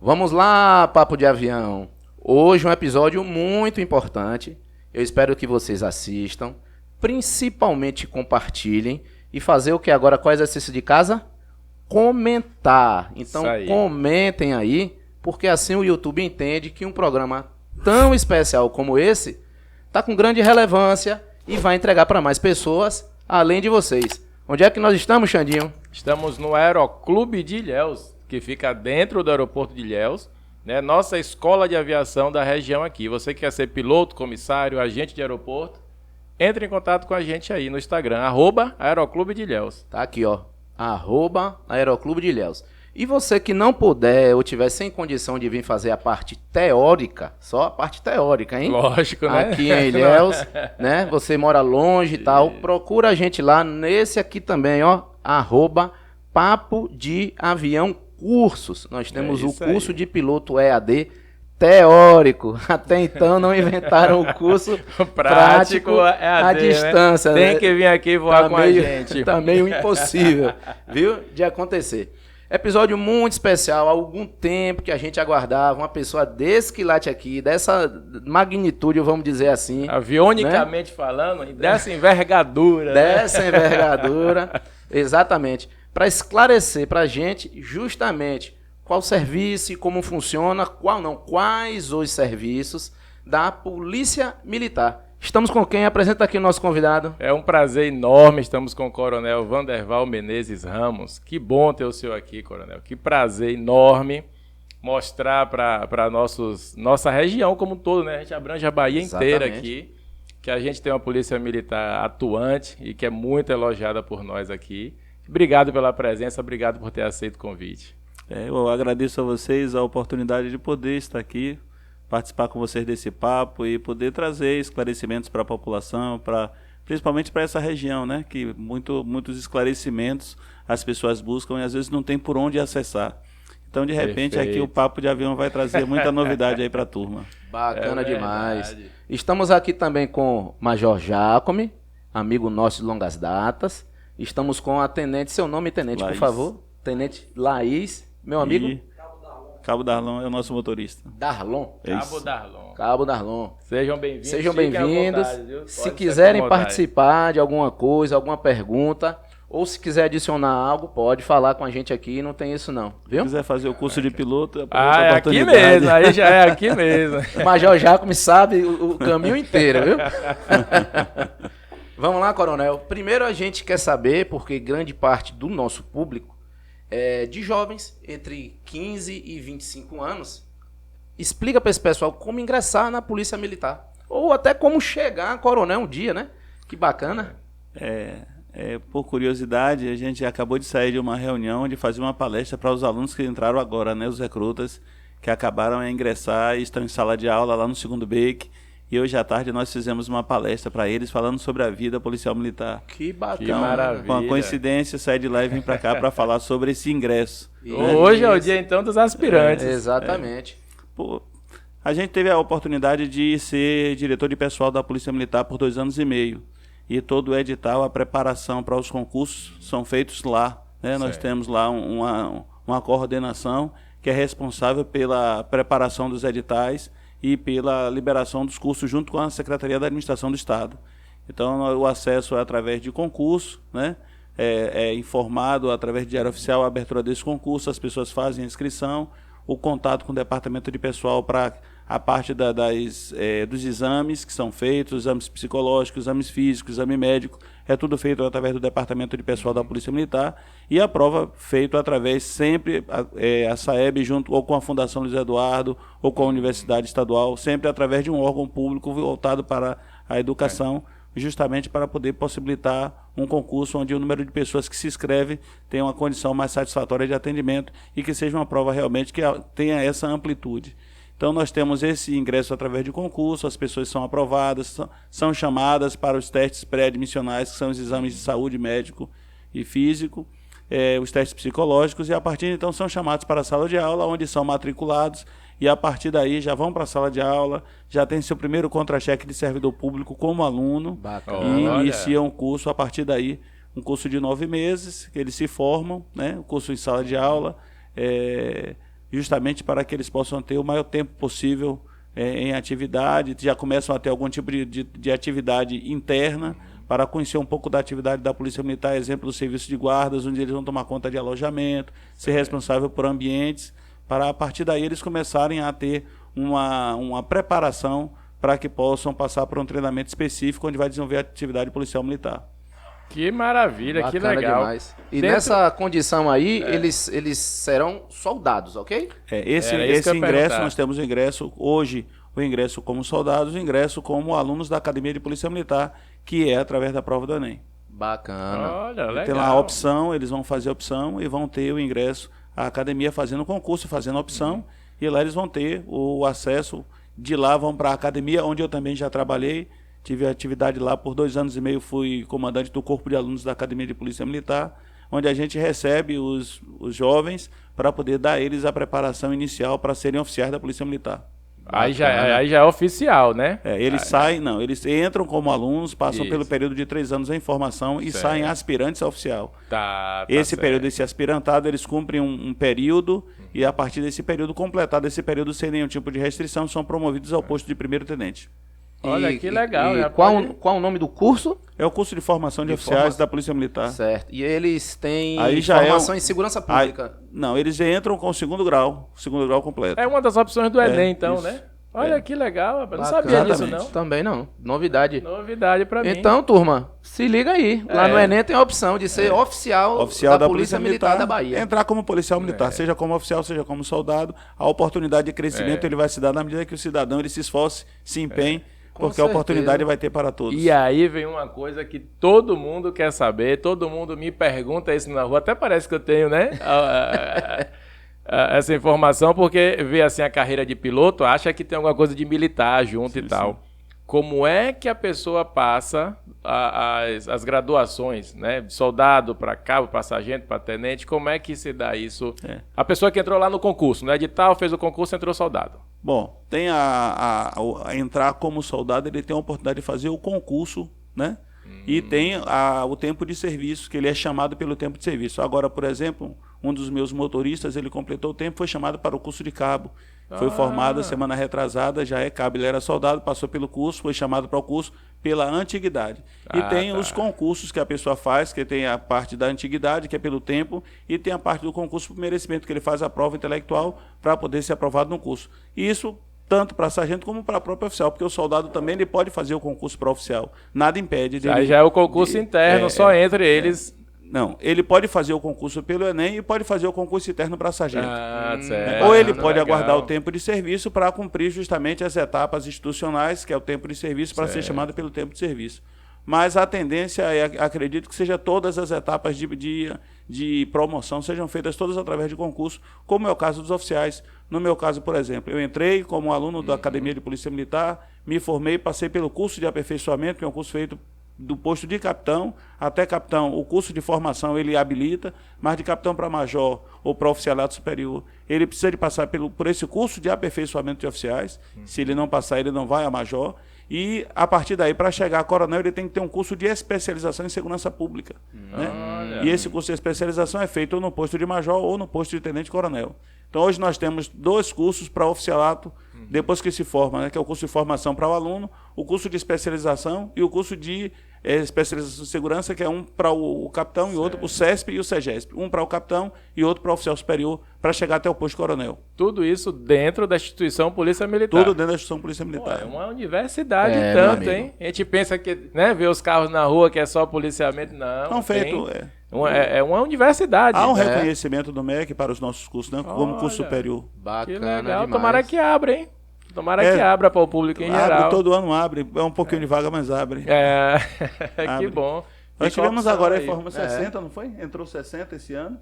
Vamos lá, Papo de Avião. Hoje um episódio muito importante. Eu espero que vocês assistam, principalmente compartilhem e fazer o que agora? Qual é o exercício de casa? Comentar. Então comentem aí, porque assim o YouTube entende que um programa tão especial como esse está com grande relevância e vai entregar para mais pessoas, além de vocês. Onde é que nós estamos, Xandinho? Estamos no Aeroclube de Ilhéus, que fica dentro do aeroporto de Ilhéus, né? Nossa escola de aviação da região aqui. Você que quer ser piloto, comissário, agente de aeroporto, entre em contato com a gente aí no Instagram, @Aeroclube de Ilhéus. Tá aqui, ó, @Aeroclube de Ilhéus. E você que não puder ou tiver sem condição de vir fazer a parte teórica, só a parte teórica, hein? Lógico, né? Aqui em Ilhéus, né? Você mora longe e tal, procura a gente lá nesse aqui também, ó, @Papo de Avião Cursos. Nós temos o curso aí de piloto EAD teórico. Até então não inventaram o curso prático EAD, à distância. Né? Tem que vir aqui voar com a gente. Tá meio impossível, viu? De acontecer. Episódio muito especial, há algum tempo que a gente aguardava uma pessoa desse quilate aqui, dessa magnitude, vamos dizer assim. Avionicamente, né? Falando, dessa envergadura. Dessa envergadura, exatamente. Para esclarecer para a gente justamente qual serviço e como funciona, quais os serviços da Polícia Militar. Estamos com quem? Apresenta aqui o nosso convidado. É um prazer enorme, estamos com o Coronel Vanderval Menezes Ramos. Que bom ter o senhor aqui, Coronel. Que prazer enorme mostrar para nossa região como um todo, né? A gente abrange a Bahia inteira aqui, que a gente tem uma Polícia Militar atuante e que é muito elogiada por nós aqui. Obrigado pela presença, obrigado por ter aceito o convite. Eu agradeço a vocês a oportunidade de poder estar aqui, participar com vocês desse papo e poder trazer esclarecimentos para a população, principalmente para essa região, né? Que muitos esclarecimentos as pessoas buscam e às vezes não tem por onde acessar. Então, de repente, aqui o Papo de Avião vai trazer muita novidade aí para a turma. Bacana demais. Estamos aqui também com Major Jacome, amigo nosso de longas datas. Estamos com a tenente, seu nome, tenente, Laís. Por favor. Tenente Laís, meu amigo. Cabo Darlon é o nosso motorista. Darlon. Cabo Darlon. Sejam bem-vindos. Sejam bem-vindos. Se quiserem participar de alguma coisa, alguma pergunta, ou se quiser adicionar algo, pode falar com a gente aqui, não tem isso não, viu? Se quiser fazer o curso de piloto, é aqui mesmo, aí já é aqui mesmo. O Major Jacome sabe o caminho inteiro, viu? Vamos lá, Coronel. Primeiro a gente quer saber, porque grande parte do nosso público é de jovens entre 15 e 25 anos. Explica para esse pessoal como ingressar na Polícia Militar. Ou até como chegar a coronel um dia, né? Que bacana. Por curiosidade, a gente acabou de sair de uma reunião de fazer uma palestra para os alunos que entraram agora, né? Os recrutas que acabaram a ingressar e estão em sala de aula lá no 2º BEIC. E hoje à tarde nós fizemos uma palestra para eles falando sobre a vida policial militar. Que bacana. Que maravilha. Com a coincidência, saí de lá e vim para cá para falar sobre esse ingresso. Hoje é o dia, então, dos aspirantes. Exatamente. A gente teve a oportunidade de ser diretor de pessoal da Polícia Militar por 2 anos e meio. E todo o edital, a preparação para os concursos são feitos lá. Né? Nós temos lá uma coordenação que é responsável pela preparação dos editais e pela liberação dos cursos junto com a Secretaria da Administração do Estado. Então, o acesso é através de concurso, né? É informado através de diário oficial a abertura desse concurso, as pessoas fazem a inscrição, o contato com o departamento de pessoal para a parte dos exames que são feitos, exames psicológicos, exames físicos, exame médico, é tudo feito através do departamento de pessoal da Polícia Militar e a prova feita através sempre, a SAEB junto ou com a Fundação Luiz Eduardo ou com a Universidade Estadual, sempre através de um órgão público voltado para a educação, justamente para poder possibilitar um concurso onde o número de pessoas que se inscrevem tenha uma condição mais satisfatória de atendimento e que seja uma prova realmente que tenha essa amplitude. Então, nós temos esse ingresso através de concurso, as pessoas são aprovadas, são chamadas para os testes pré-admissionais, que são os exames de saúde médico e físico, os testes psicológicos, e a partir de então são chamados para a sala de aula, onde são matriculados, e a partir daí já vão para a sala de aula, já tem seu primeiro contra-cheque de servidor público como aluno, Bacana. e Olha. iniciam um curso a partir daí, um curso de 9 meses, que eles se formam, né, um curso em sala de aula, justamente para que eles possam ter o maior tempo possível em atividade, já começam a ter algum tipo de atividade interna, para conhecer um pouco da atividade da Polícia Militar, exemplo do serviço de guardas, onde eles vão tomar conta de alojamento, ser responsável por ambientes, para a partir daí eles começarem a ter uma preparação para que possam passar por um treinamento específico, onde vai desenvolver a atividade policial militar. Que maravilha, que Bacana legal. demais. E Dentro- nessa condição aí, eles serão soldados, ok? Esse Era isso que eu ia ingresso, perguntar. nós temos o ingresso, hoje, o ingresso como soldados, o ingresso como alunos da Academia de Polícia Militar, que é através da prova do Enem. Bacana. Olha, legal. Tem lá a opção, eles vão fazer a opção e vão ter o ingresso à academia fazendo o concurso, fazendo a opção, e lá eles vão ter o acesso. De lá vão para a academia, onde eu também já trabalhei, tive atividade lá por 2 anos e meio, fui comandante do Corpo de Alunos da Academia de Polícia Militar, onde a gente recebe os jovens para poder dar a eles a preparação inicial para serem oficiais da Polícia Militar. Aí já é oficial, né? Eles saem, não, eles entram como alunos, passam Isso. pelo período de 3 anos em formação e Certo. saem aspirantes a oficial. Tá Esse certo. período, esse aspirantado, eles cumprem um período e a partir desse período, completado esse período sem nenhum tipo de restrição, são promovidos ao posto de primeiro tenente. Olha, que legal, E já qual pode- o nome do curso? É o curso de formação de De oficiais formação. da Polícia Militar. Certo. E eles têm Aí já formação é um- em segurança Aí- pública. não, eles entram com o segundo grau completo. É uma das opções do Enem, então, isso. né? Olha que legal, rapaz. Não Bacana. sabia disso, Exatamente. não. Também não. Novidade. Novidade pra mim. Então, turma, se liga aí. Lá É. no Enem tem a opção de ser oficial da Polícia Militar da Bahia. Entrar como policial militar, seja como oficial, seja como soldado, a oportunidade de crescimento ele vai se dar na medida que o cidadão ele se esforce, se empenhe, Com porque a oportunidade certeza. vai ter para todos. E aí vem uma coisa que todo mundo quer saber, todo mundo me pergunta isso na rua, até parece que eu tenho, né? Essa informação, porque vê assim a carreira de piloto, acha que tem alguma coisa de militar junto e tal. Como é que a pessoa passa as graduações, né? De soldado para cabo, para sargento, para tenente, como é que se dá isso? A pessoa que entrou lá no concurso, no edital, fez o concurso, entrou soldado. Bom, tem a entrar como soldado, ele tem a oportunidade de fazer o concurso, né? E tem o tempo de serviço, que ele é chamado pelo tempo de serviço. Agora, por exemplo, um dos meus motoristas, ele completou o tempo, foi chamado para o curso de cabo. Foi formado semana retrasada, já é cabo, ele era soldado, passou pelo curso, foi chamado para o curso pela antiguidade. E tem os concursos que a pessoa faz, que tem a parte da antiguidade, que é pelo tempo, e tem a parte do concurso por merecimento, que ele faz a prova intelectual para poder ser aprovado no curso. E isso tanto para sargento como para próprio oficial, porque o soldado também ele pode fazer o concurso para oficial. Nada impede dele. Aí já é o concurso interno, só entre eles. Não, ele pode fazer o concurso pelo Enem e pode fazer o concurso interno para sargento. Certo. Ou ele pode Legal. aguardar o tempo de serviço para cumprir justamente as etapas institucionais, que é o tempo de serviço, para ser chamado pelo tempo de serviço. Mas a tendência, acredito que seja todas as etapas de promoção sejam feitas todas através de concurso, como é o caso dos oficiais. No meu caso, por exemplo, eu entrei como aluno da Academia de Polícia Militar, me formei, passei pelo curso de aperfeiçoamento, que é um curso feito do posto de capitão até capitão. O curso de formação ele habilita, mas de capitão para major ou para oficialato superior, ele precisa de passar por esse curso de aperfeiçoamento de oficiais. Se ele não passar, ele não vai a major. E, a partir daí, para chegar a coronel, ele tem que ter um curso de especialização em segurança pública. Né? E esse curso de especialização é feito ou no posto de major ou no posto de tenente-coronel. Então, hoje nós temos 2 cursos para oficialato, depois que se forma, né, que é o curso de formação para o aluno, o curso de especialização e o curso de especialização em segurança, que é um para o capitão e outro para o CESP e o CEGESP. Um para o capitão e outro para o oficial superior, para chegar até o posto de coronel. Tudo isso dentro da instituição Polícia Militar. Tudo dentro da instituição Polícia Pô, Militar. é uma universidade É, tanto, meu amigo. hein? A gente pensa que, né, ver os carros na rua que é só policiamento, não. Não feito, É uma universidade. Há um né? reconhecimento do MEC para os nossos cursos, né, como curso Olha. superior. Que Bacana legal. demais. Tomara que abra, hein? Tomara que abra para o público em Abre, geral. todo ano abre, é um pouquinho de vaga, mas abre. É, que Abre. bom. Nós Fica a tivemos opção agora a aí. reforma 60, não foi? Entrou 60 esse ano.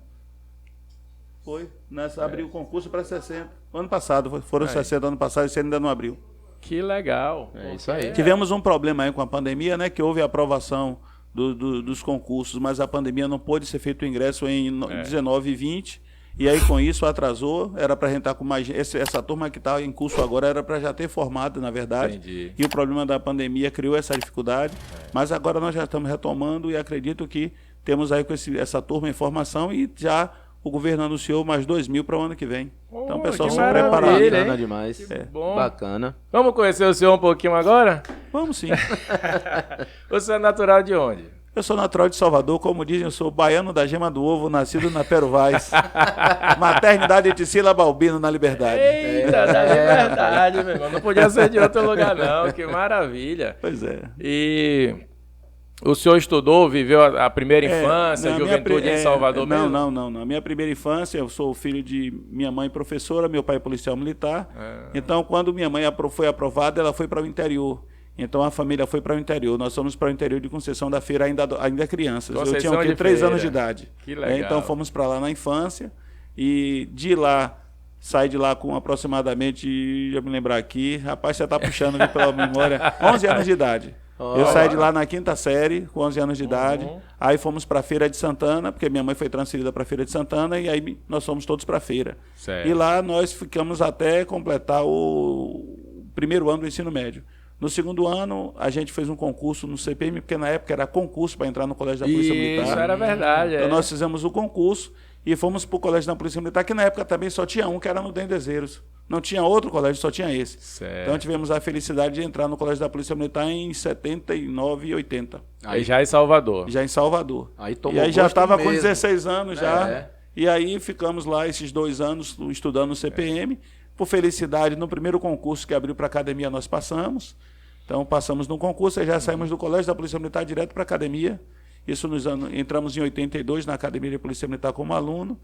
Foi. Nós abriu o concurso para 60. Ano passado, foram 60 ano passado, esse ano ainda não abriu. Que legal. É isso aí. Tivemos um problema aí com a pandemia, né? Que houve a aprovação dos concursos, mas a pandemia não pôde ser feito o ingresso em 19 e 20, e aí com isso atrasou, era para a gente estar com mais... Essa turma que está em curso agora era para já ter formado, na verdade. Entendi. E o problema da pandemia criou essa dificuldade, mas agora nós já estamos retomando e acredito que temos aí com essa turma em formação e já o governo anunciou mais 2.000 para o ano que vem. Então o pessoal se preparado. Bacana demais. Bom. Bacana. Vamos conhecer o senhor um pouquinho agora? Vamos sim. O senhor é natural de onde? Eu sou natural de Salvador, como dizem, eu sou baiano da gema do ovo, nascido na Pero Vaz. Maternidade de Sila Balbino, na Liberdade. Eita, da Liberdade, meu irmão. Não podia ser de outro lugar, não. Que maravilha. Pois é. E o senhor estudou, viveu a primeira infância, juventude em Salvador mesmo? Não. A minha primeira infância, eu sou filho de minha mãe professora, meu pai policial militar. Então, quando minha mãe foi aprovada, ela foi para o interior. Então, a família foi para o interior. Nós fomos para o interior de Conceição da Feira, ainda crianças. Conceição eu tinha 3 anos de idade. Que legal. Então, fomos para lá na infância. E de lá, saí de lá com aproximadamente, já me lembrar aqui, rapaz, você está puxando aqui pela memória, 11 anos de idade. Eu saí de lá na 5ª série, com 11 anos de idade. Aí fomos para a Feira de Santana, porque minha mãe foi transferida para a Feira de Santana, e aí nós fomos todos para a feira. Certo. E lá nós ficamos até completar o primeiro ano do ensino médio. No segundo ano, a gente fez um concurso no CPM, porque na época era concurso para entrar no Colégio da Polícia Militar. Isso era verdade. Então nós fizemos o concurso e fomos para o Colégio da Polícia Militar, que na época também só tinha um, que era no Dendezeiros. Não tinha outro colégio, só tinha esse. Certo. Então tivemos a felicidade de entrar no Colégio da Polícia Militar em 79 e 80. Aí já em Salvador. Já em Salvador. Aí tomou e aí já gosto estava com mesmo. 16 anos já. E aí ficamos lá esses 2 anos estudando no CPM. Por felicidade, no primeiro concurso que abriu para a academia, nós passamos. Então passamos no concurso e já saímos do Colégio da Polícia Militar direto para a academia. Isso entramos em 82 na Academia de Polícia Militar como aluno.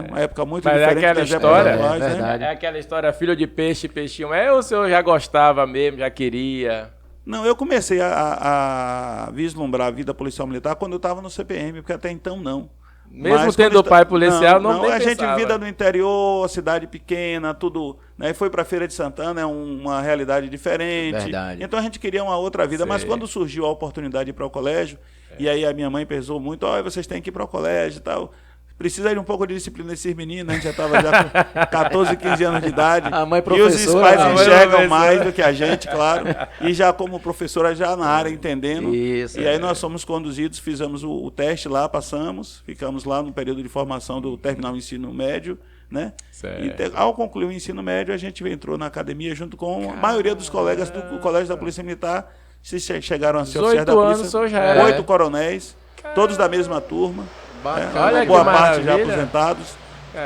Uma época muito diferente aquela das história, épocas atuais, né? É aquela história, filho de peixe, peixinho. Ou o senhor já gostava mesmo, já queria? Não, eu comecei a vislumbrar a vida policial militar quando eu estava no CPM, porque até então não. Mesmo tendo pai policial, não a gente pensava. vida no interior, cidade pequena, tudo, né? Foi para a Feira de Santana, é uma realidade diferente. Verdade. Então a gente queria uma outra vida, mas Sei. quando surgiu a oportunidade de ir para o colégio, e aí a minha mãe pesou muito, vocês têm que ir para o colégio e tal. Precisa de um pouco de disciplina desses meninos, a gente já estava com 14, 15 anos de idade. A mãe E os professora, pais a mãe enxergam professora. mais do que a gente, claro. E já como professora, já na área, entendendo. Isso, E aí nós fomos conduzidos, fizemos o teste lá, passamos, ficamos lá no período de formação do terminar o ensino médio, né? Certo. E ao concluir o ensino médio, a gente entrou na academia junto com a maioria dos colegas do Colégio da Polícia Militar, se chegaram a ser oficiais da 18 anos, Polícia. o senhor já era. 8 coronéis, todos da mesma turma. Olha que Boa parte já maravilha. aposentados.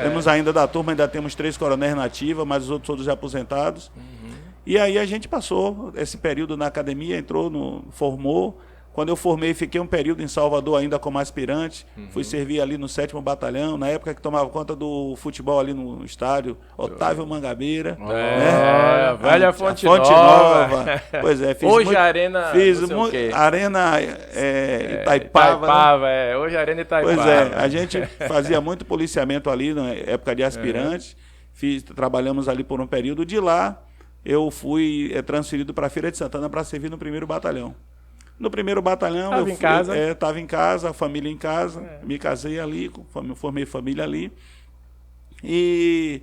Temos ainda da turma, ainda temos 3 coronéis na ativa, mas os outros todos já aposentados. E aí a gente passou esse período na academia, formou. Quando eu formei, fiquei um período em Salvador ainda como aspirante. Fui servir ali no 7º Batalhão, na época que tomava conta do futebol ali no estádio, Otávio Mangabeira. Velha Fonte Nova. Pois é, fiz Hoje muito, a Arena, fiz não sei o muito, quê. Arena Itaipava, né? Hoje a Arena Itaipava. Pois é, a gente fazia muito policiamento ali na época de aspirante. Trabalhamos ali por um período. De lá, eu fui transferido para a Feira de Santana para servir no 1º Batalhão. No 1º Batalhão, Tava em casa? Estava em casa, a família em casa, me casei ali, formei família ali. E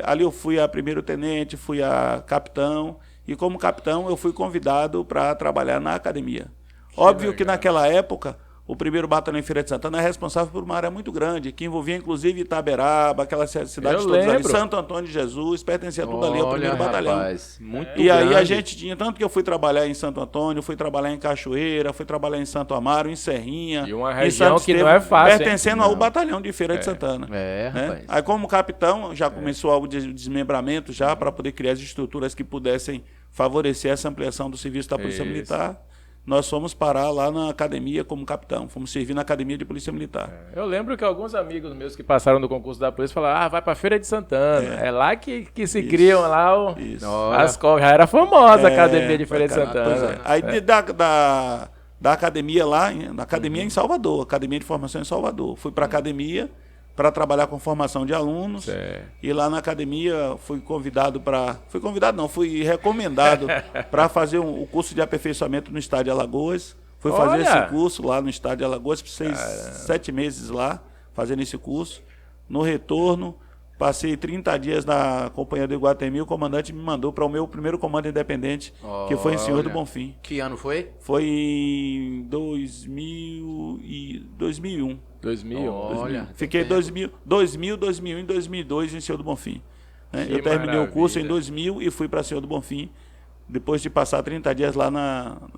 ali eu fui a 1º tenente, fui a capitão, e como capitão eu fui convidado para trabalhar na academia. Óbvio que naquela época, o 1º Batalhão em Feira de Santana é responsável por uma área muito grande, que envolvia inclusive Itaberaba, aquelas cidades Eu todas ali, lembro. Santo Antônio de Jesus, pertencia tudo ali ao 1º Batalhão. Rapaz, muito E aí a grande. gente tinha, tanto que eu fui trabalhar em Santo Antônio, fui trabalhar em Cachoeira, fui trabalhar em Santo Amaro, em Serrinha. E uma em região Santo que não Estevão, é fácil, hein? pertencendo ao batalhão de Feira de Santana. É, Né? rapaz. Aí como capitão, já começou o desmembramento já para poder criar as estruturas que pudessem favorecer essa ampliação do serviço da Polícia Isso. Militar. Nós fomos parar lá na academia como capitão, fomos servir na Academia de Polícia Militar. Eu lembro que alguns amigos meus que passaram no concurso da polícia falaram, vai pra Feira de Santana. É lá que se criam lá Isso. as coisas. Já era famosa a Academia de Feira de Pois Santana. é. Aí da academia lá, na academia em Salvador, Academia de Formação em Salvador. Fui para a academia para trabalhar com formação de alunos. Certo. E lá na academia fui recomendado para fazer o curso de aperfeiçoamento no Estado de Alagoas. Fui fazer esse curso lá no estado de Alagoas, 7 meses lá, fazendo esse curso. No retorno, passei 30 dias na Companhia do Iguatemi, o comandante me mandou para o meu primeiro comando independente, que foi em Senhor do Bonfim. Que ano foi? Foi em 2001. 2001. Olha. Fiquei 2001 e 2002 em Senhor do Bonfim. Né? Eu terminei o curso em 2000 e fui para Senhor do Bonfim. Depois de passar 30 dias lá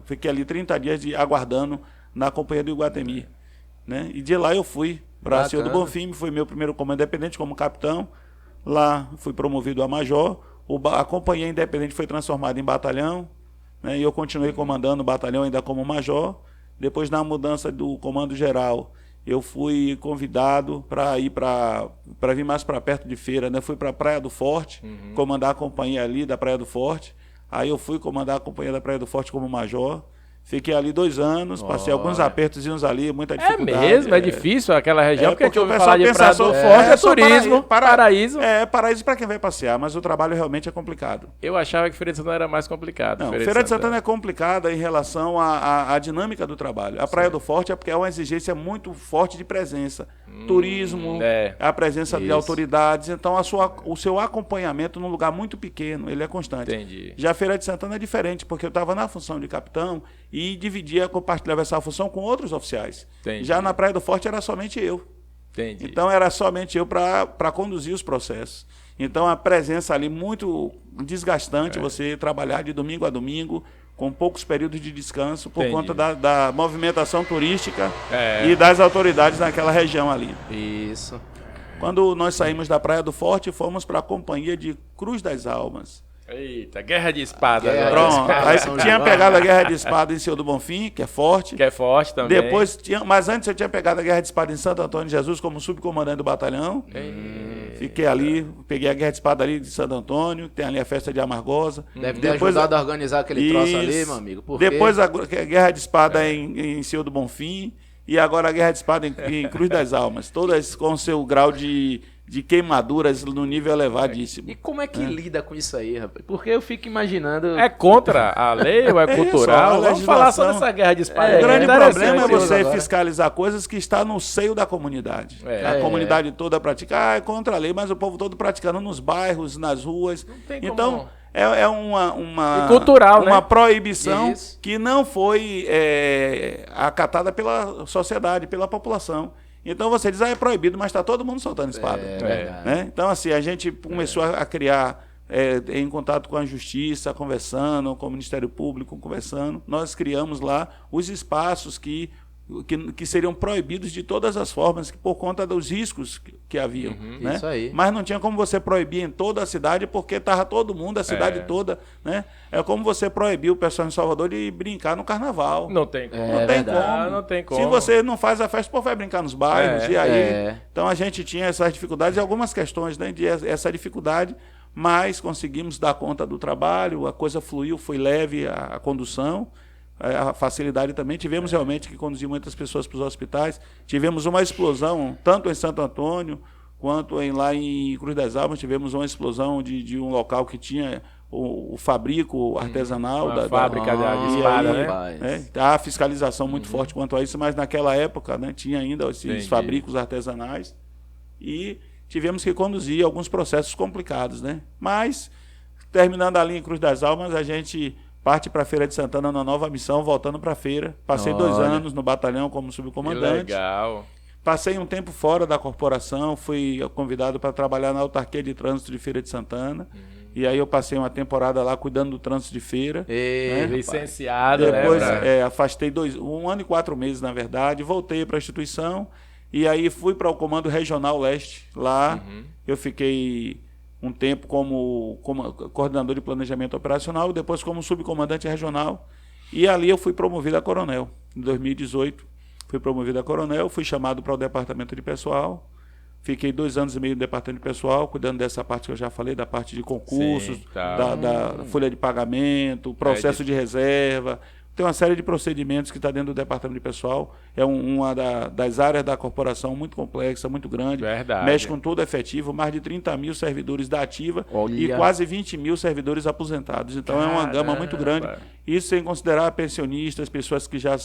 fiquei ali 30 dias aguardando na Companhia do Iguatemi. Né? E de lá eu fui para Senhor do Bonfim, foi meu primeiro comando independente como capitão. Lá fui promovido a major. A Companhia Independente foi transformada em batalhão. Né? E eu continuei comandando o batalhão ainda como major. Depois, na mudança do comando geral, eu fui convidado para ir para vir mais para perto de Feira, né? Fui para a Praia do Forte, comandar a companhia ali da Praia do Forte. Aí eu fui comandar a companhia da Praia do Forte como major. Fiquei ali 2 anos, passei alguns apertozinhos ali, muita dificuldade. É mesmo? É difícil aquela região? Porque a gente ouve pessoal falar de pensa Praia do Forte, é turismo, paraíso. Paraíso para quem vai passear, mas o trabalho realmente é complicado. Eu achava que Feira de Santana era mais complicado. Não, Feira de Santana é complicada em relação à dinâmica do trabalho. A Praia do Forte é porque é uma exigência muito forte de presença. Turismo, a presença de autoridades, então o seu acompanhamento num lugar muito pequeno, ele é constante. Entendi. Já a Feira de Santana é diferente, porque eu estava na função de capitão e compartilhava essa função com outros oficiais. Entendi. Já na Praia do Forte era somente eu. Entendi. Então era somente eu para conduzir os processos. Então a presença ali muito desgastante, você trabalhar de domingo a domingo, com poucos períodos de descanso, por conta da movimentação turística e das autoridades naquela região ali. Isso. Quando nós saímos da Praia do Forte, fomos para a Companhia de Cruz das Almas. Eita, Guerra de Espada. Pronto, aí tinha pegado a Guerra de Espada em Senhor do Bonfim, que é forte. Que é forte também. Depois mas antes eu tinha pegado a Guerra de Espada em Santo Antônio de Jesus como subcomandante do batalhão. Fiquei ali, peguei a Guerra de Espada ali de Santo Antônio, tem ali a festa de Amargosa. Deve ter ajudado a organizar aquele troço ali, meu amigo. Depois a Guerra de Espada em Senhor do Bonfim e agora a Guerra de Espada em Cruz das Almas. Todas com seu grau de queimaduras no nível elevadíssimo. E como é que lida com isso aí, rapaz? Porque eu fico imaginando... É contra a lei ou é cultural? Vamos falar só dessa guerra de espada. O grande problema é você fiscalizar coisas que estão no seio da comunidade. A comunidade toda pratica, é contra a lei, mas o povo todo praticando nos bairros, nas ruas. Não tem então, como... é uma cultural, uma né? proibição que não foi acatada pela sociedade, pela população. Então você diz, é proibido, mas está todo mundo soltando espada. Né? Então, assim, a gente começou a criar, em contato com a Justiça, conversando, com o Ministério Público, conversando. Nós criamos lá os espaços que seriam proibidos de todas as formas, por conta dos riscos que haviam. Né? Isso aí. Mas não tinha como você proibir em toda a cidade, porque estava todo mundo, a cidade toda. Né? É como você proibir o pessoal em Salvador de brincar no carnaval. Não tem como. Não tem como. Se você não faz a festa, o povo vai brincar nos bairros. E aí, então a gente tinha essas dificuldades e algumas questões, né, essa dificuldade, mas conseguimos dar conta do trabalho, a coisa fluiu, foi leve a condução. A facilidade também. Tivemos realmente que conduzir muitas pessoas para os hospitais. Tivemos uma explosão, tanto em Santo Antônio, quanto lá em Cruz das Almas. Tivemos uma explosão de um local que tinha o fabrico artesanal. Uma fábrica de espada, né? A fiscalização muito forte quanto a isso, mas naquela época, né, tinha ainda esses fabricos artesanais. E tivemos que conduzir alguns processos complicados. Né? Mas, terminando ali em Cruz das Almas, a gente... parte para a Feira de Santana na nova missão, voltando para a feira. Passei 2 anos no batalhão como subcomandante. Que legal. Passei um tempo fora da corporação, fui convidado para trabalhar na autarquia de trânsito de Feira de Santana. E aí eu passei uma temporada lá cuidando do trânsito de feira. Licenciado, depois, né? Afastei 1 ano e 4 meses, na verdade. Voltei para a instituição e aí fui para o Comando Regional Leste. Lá eu fiquei... um tempo como coordenador de planejamento operacional, depois como subcomandante regional, e ali eu fui promovido a coronel. Em 2018, fui promovido a coronel, fui chamado para o departamento de pessoal, fiquei 2 anos e meio no departamento de pessoal, cuidando dessa parte que eu já falei, da parte de concursos, da folha de pagamento, processo de reserva, tem uma série de procedimentos que está dentro do departamento de pessoal. É uma das áreas da corporação muito complexa, muito grande. Verdade. Mexe com todo efetivo, mais de 30 mil servidores da ativa Olha. e quase 20 mil servidores aposentados. Então é uma gama muito grande. Isso sem considerar pensionistas, pessoas que já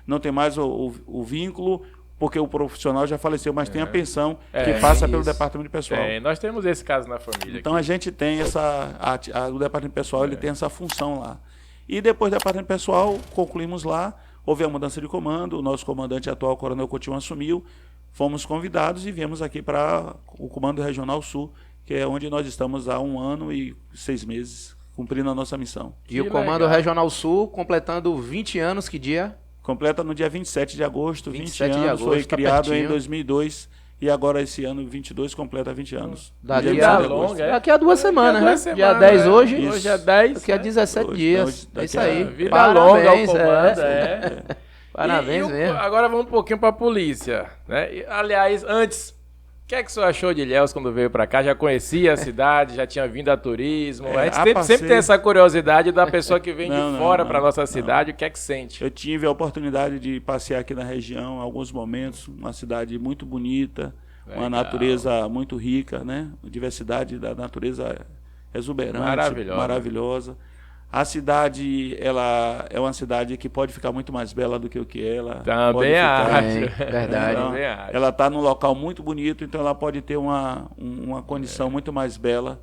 não têm mais o vínculo, porque o profissional já faleceu, mas tem a pensão que passa pelo departamento de pessoal. Nós temos esse caso na família. Então aqui. A gente tem o departamento de pessoal ele tem essa função lá. E depois do departamento pessoal, concluímos lá, houve a mudança de comando, o nosso comandante atual, o Coronel Coutinho, assumiu, fomos convidados e viemos aqui para o Comando Regional Sul, que é onde nós estamos há 1 ano e 6 meses, cumprindo a nossa missão. E o Comando Regional Sul, completando 20 anos, que dia? Completa no dia 27 de agosto, 27 20 de anos, agosto, foi tá criado pertinho. em 2002 e agora esse ano, 22, completa 20 anos. Daqui Dia a 27 de agosto. Daqui a 2 semanas, né? Dia Dia 10 hoje. Isso. Hoje é 10. Daqui a 17 Hoje, dias. daqui É isso a- aí. Vida Parabéns, longa ao comando, Parabéns E mesmo. agora vamos um pouquinho para a polícia. Né? Aliás, antes, o que é que o senhor achou de Ilhéus quando veio para cá? Já conhecia a cidade, já tinha vindo a turismo? A gente sempre passeio. tem essa curiosidade da pessoa que vem Não, de não, fora não, para nossa não. cidade, o que é que sente? Eu tive a oportunidade de passear aqui na região em alguns momentos, uma cidade muito bonita, Legal. uma natureza muito rica, né? A diversidade da natureza exuberante, maravilhosa. A cidade, ela é uma cidade que pode ficar muito mais bela do que o que ela Também pode ficar. acho. Verdade. Então, Também acho. ela está num local muito bonito, então ela pode ter uma condição muito mais bela.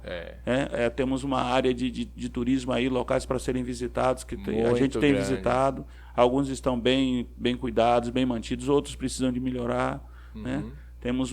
Temos uma área de turismo aí, locais para serem visitados, que a Muito gente tem grande. visitado. Alguns estão bem cuidados, bem mantidos, outros precisam de melhorar. Né? Temos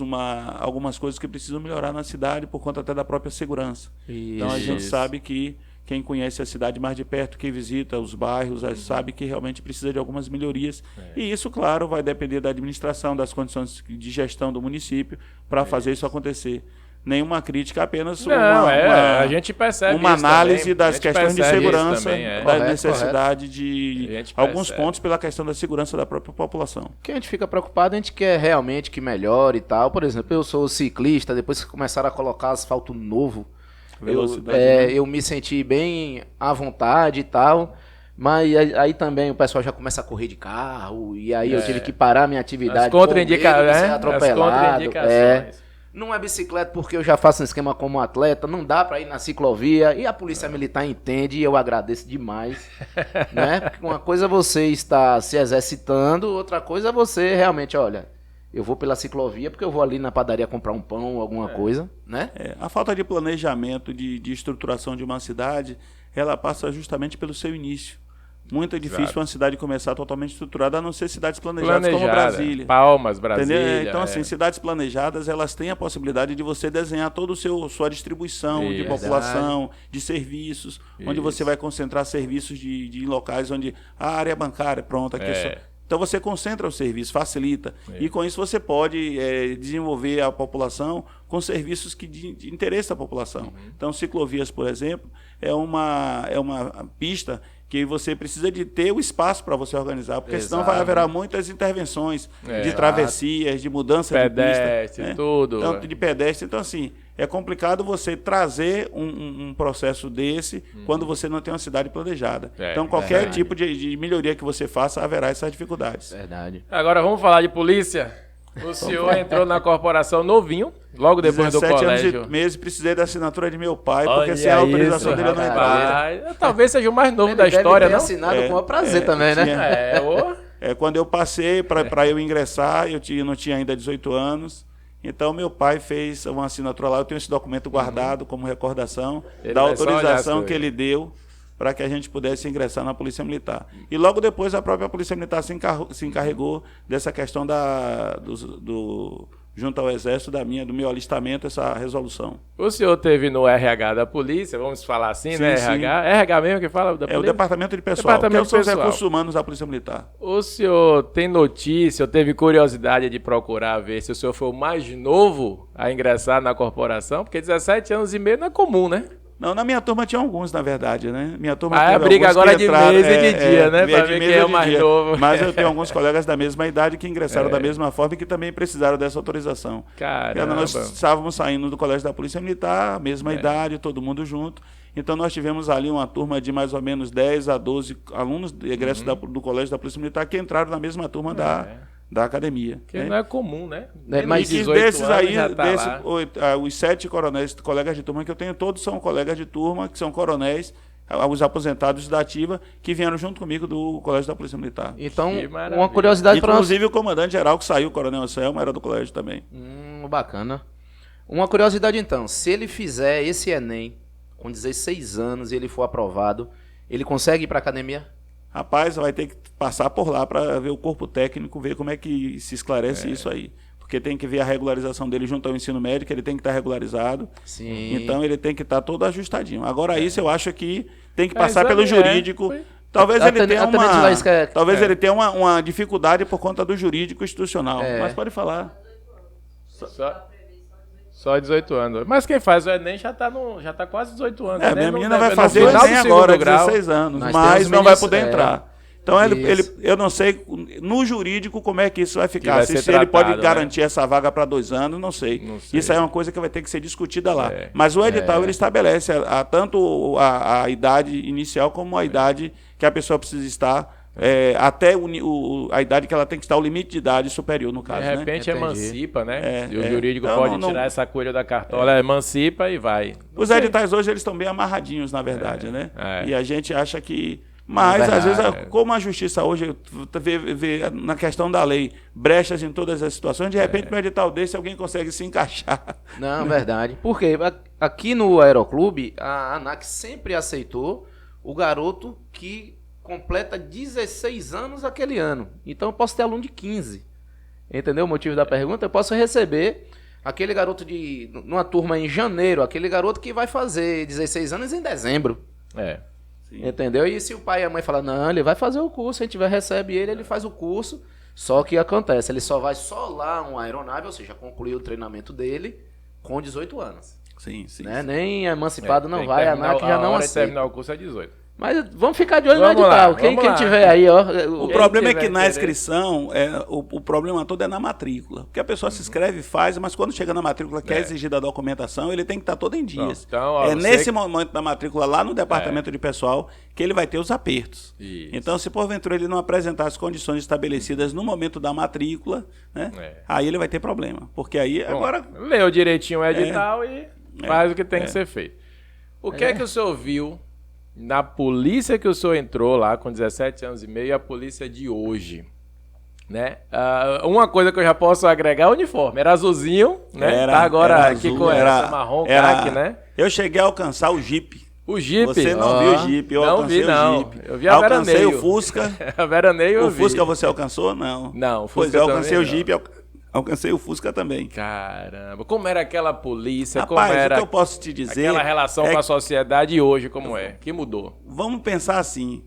algumas coisas que precisam melhorar na cidade por conta até da própria segurança. Então a gente sabe que quem conhece a cidade mais de perto, quem visita os bairros, sabe que realmente precisa de algumas melhorias. E isso, claro, vai depender da administração, das condições de gestão do município para fazer isso acontecer. Nenhuma crítica, apenas a gente percebe uma isso análise também. das A gente questões de percebe isso segurança, também, da Correto, necessidade A de gente alguns percebe. pontos pela questão da segurança da própria população. Que a gente fica preocupado, a gente quer realmente que melhore e tal. Por exemplo, eu sou ciclista, depois que começaram a colocar asfalto novo, Velocidade, né? eu me senti bem à vontade e tal. Mas aí também o pessoal já começa a correr de carro, e aí eu tive que parar minha atividade. As contraindicações, com medo de ser né? atropelado. As contraindicações. Não é bicicleta porque eu já faço um esquema como atleta, não dá pra ir na ciclovia, e a polícia militar entende, e eu agradeço demais, né? Porque uma coisa é você estar se exercitando, outra coisa é você realmente, olha, eu vou pela ciclovia porque eu vou ali na padaria comprar um pão, alguma coisa, né? A falta de planejamento, de estruturação de uma cidade, ela passa justamente pelo seu início. Muito difícil uma cidade começar totalmente estruturada, a não ser cidades planejadas como Brasília. Palmas, Brasília. Entendeu? Então, assim, cidades planejadas, elas têm a possibilidade de você desenhar toda a sua distribuição de população, de serviços, onde você vai concentrar serviços de locais onde a área bancária, pronto, aqui é só. Então você concentra o serviço, facilita. E com isso você pode desenvolver a população com serviços de interesse da população. Então, ciclovias, por exemplo, é uma pista que você precisa de ter o espaço para você organizar, porque senão haverá muitas intervenções de travessias, de mudança pedestre, de pista. tudo. Tanto de pedestre. Então, assim, é complicado você trazer um processo desse quando você não tem uma cidade planejada. Então, qualquer tipo de melhoria que você faça, haverá essas dificuldades. Verdade. Agora vamos falar de polícia. O senhor entrou na corporação novinho, logo depois do 17 colégio. anos e meses, precisei da assinatura de meu pai, porque Olha sem a autorização isso, dele eu não entraria. Talvez seja o mais novo Ele da deve história, ter não? assinado com o maior prazer também, né? Quando eu passei para eu ingressar, eu não tinha ainda 18 anos. Então, meu pai fez uma assinatura lá. Eu tenho esse documento guardado como recordação da autorização que ele deu para que a gente pudesse ingressar na Polícia Militar. E logo depois a própria Polícia Militar se encarregou dessa questão junto ao Exército, do meu alistamento, essa resolução. O senhor teve no RH da polícia, vamos falar assim, né? Sim. RH? RH mesmo que fala da polícia? É o Departamento de Pessoal, que são os recursos humanos da Polícia Militar. O senhor tem notícia, ou teve curiosidade de procurar ver se o senhor foi o mais novo a ingressar na corporação? Porque 17 anos e meio não é comum, né? Não, na minha turma tinha alguns, na verdade, né? Minha turma a teve briga alguns agora que de entraram, mesa e de dia, né? Pra ver quem é o mais novo. Mas eu tenho alguns colegas da mesma idade que ingressaram da mesma forma e que também precisaram dessa autorização. Caramba. Nós estávamos saindo do Colégio da Polícia Militar, mesma idade, todo mundo junto. Então nós tivemos ali uma turma de mais ou menos 10 a 12 alunos de egresso do Colégio da Polícia Militar que entraram na mesma turma da academia. Que não é comum, né? Mas desses aí, os 7 coronéis, colegas de turma que eu tenho, todos são colegas de turma, que são coronéis, os aposentados da ativa, que vieram junto comigo do Colégio da Polícia Militar. Então, uma curiosidade para nós. Inclusive o comandante-geral que saiu, o coronel Anselmo, era do colégio também. Bacana. Uma curiosidade então, se ele fizer esse Enem com 16 anos e ele for aprovado, ele consegue ir para a academia? Rapaz, vai ter que passar por lá para ver o corpo técnico, ver como é que se esclarece isso aí. Porque tem que ver a regularização dele junto ao ensino médio, que ele tem que estar regularizado. Sim. Então ele tem que estar todo ajustadinho. Agora isso eu acho que tem que passar pelo jurídico. Talvez ele tenha ele tenha uma dificuldade por conta do jurídico institucional. Mas pode falar. Só 18 anos. Mas quem faz o Enem já tá quase 18 anos. Minha menina vai fazer o Enem agora, 16 anos, mas não vai poder entrar. Então, eu não sei, no jurídico, como é que isso vai ficar. Se ele pode garantir essa vaga para 2 anos, não sei. Isso aí é uma coisa que vai ter que ser discutida lá. Mas o edital, ele estabelece tanto a idade inicial como a idade que a pessoa precisa estar, até a idade que ela tem que estar, o limite de idade superior, no caso. De repente emancipa, né? E o jurídico pode tirar essa coisa da cartola, emancipa e vai. Os editais hoje, eles estão bem amarradinhos, na verdade, né? E a gente acha que... Mas, às vezes, como a justiça hoje vê na questão da lei brechas em todas as situações, de repente, no edital desse, alguém consegue se encaixar. Não, verdade. Porque aqui no Aeroclube, a ANAC sempre aceitou o garoto que completa 16 anos aquele ano. Então, eu posso ter aluno de 15. Entendeu o motivo da pergunta? Eu posso receber aquele garoto numa turma em janeiro, aquele garoto que vai fazer 16 anos em dezembro. Entendeu? E se o pai e a mãe falam, não, ele vai fazer o curso, a gente recebe ele faz o curso. Só que acontece, ele só vai solar uma aeronave, ou seja, concluir o treinamento dele com 18 anos. Sim. Né? Nem emancipado não vai, a ANAC já não aceita. Terminar o curso é 18. Mas vamos ficar de olho no edital. Quem tiver aí, ó. O problema é que na inscrição, o problema todo é na matrícula. Porque a pessoa se inscreve, faz, mas quando chega na matrícula, quer exigir da documentação, ele tem que estar todo em dias. Então, nesse momento da matrícula, lá no departamento de pessoal, que ele vai ter os apertos. Isso. Então, se porventura ele não apresentar as condições estabelecidas no momento da matrícula, né, aí ele vai ter problema. Porque aí, agora... Leu direitinho o edital e faz o que tem que ser feito. O que é que o senhor viu na polícia que o senhor entrou lá com 17 anos e meio e a polícia de hoje, né? Uma coisa que eu já posso agregar é o uniforme. Era azulzinho, né? Tá agora aqui azul, com essa marrom caque, né? Eu cheguei a alcançar o Jeep. O Jeep? Você não viu o Jeep, eu alcancei o Jeep. Eu vi a veraneio. Alcancei o Fusca. A veraneio eu vi. O Fusca você alcançou? Não. Não, o Fusca pois eu alcancei o Jeep, alcancei o Fusca também. Caramba, como era aquela polícia? Rapaz, como era o que eu posso te dizer... Aquela relação com a sociedade e hoje como é? Que mudou? Vamos pensar assim,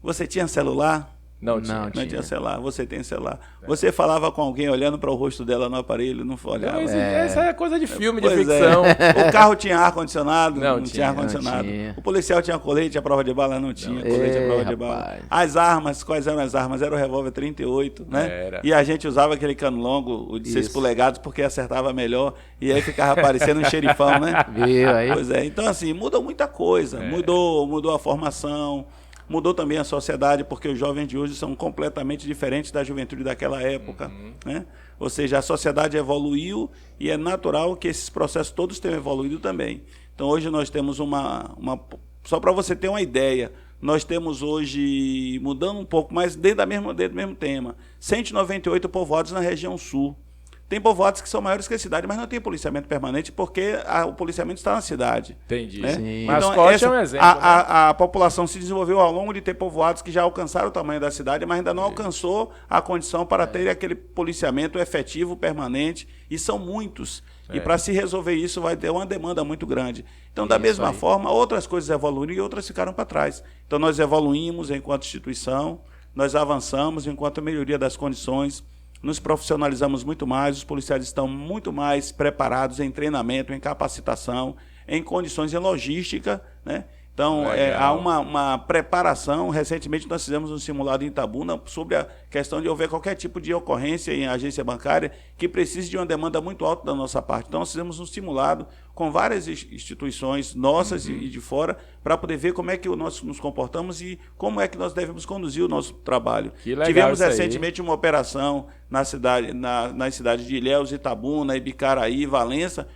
você tinha celular? Não tinha celular, você tem celular. Você falava com alguém olhando para o rosto dela no aparelho, não olhava. Essa é coisa de filme, de ficção. O carro tinha ar-condicionado? Não tinha ar-condicionado. Tinha. O policial tinha colete à prova de bala? Não tinha colete à prova de bala. As armas, quais eram as armas? Era o revólver 38, né? E a gente usava aquele cano longo, o de 6 polegadas, porque acertava melhor. E aí ficava parecendo um xerifão, né? Viu aí? Pois é. Então, assim, mudou muita coisa. Mudou a formação. Mudou também a sociedade, porque os jovens de hoje são completamente diferentes da juventude daquela época. Né? Ou seja, a sociedade evoluiu e é natural que esses processos todos tenham evoluído também. Então, hoje nós temos só para você ter uma ideia, nós temos hoje, mudando um pouco, mas dentro do mesmo tema, 198 povoados na região sul. Tem povoados que são maiores que a cidade, mas não tem policiamento permanente porque o policiamento está na cidade. Entendi. Né? Sim. Então, Mascote é um exemplo. A população se desenvolveu ao longo de ter povoados que já alcançaram o tamanho da cidade, mas ainda não alcançou a condição para ter aquele policiamento efetivo, permanente, e são muitos. E para se resolver isso vai ter uma demanda muito grande. Então, da mesma forma, outras coisas evoluíram e outras ficaram para trás. Então, nós evoluímos enquanto instituição, nós avançamos enquanto melhoria das condições, nos profissionalizamos muito mais, os policiais estão muito mais preparados em treinamento, em capacitação. em condições de logística, né? Então, Legal. há uma preparação. Recentemente, nós fizemos um simulado em Itabuna sobre a questão de houver qualquer tipo de ocorrência em agência bancária que precise de uma demanda muito alta da nossa parte. Então, nós fizemos um simulado com várias instituições nossas e de fora para poder ver como é que nós nos comportamos e como é que nós devemos conduzir o nosso trabalho. Que legal. Tivemos isso aí. recentemente uma operação nas cidades de Ilhéus, Itabuna, Ibicaraí, Valença,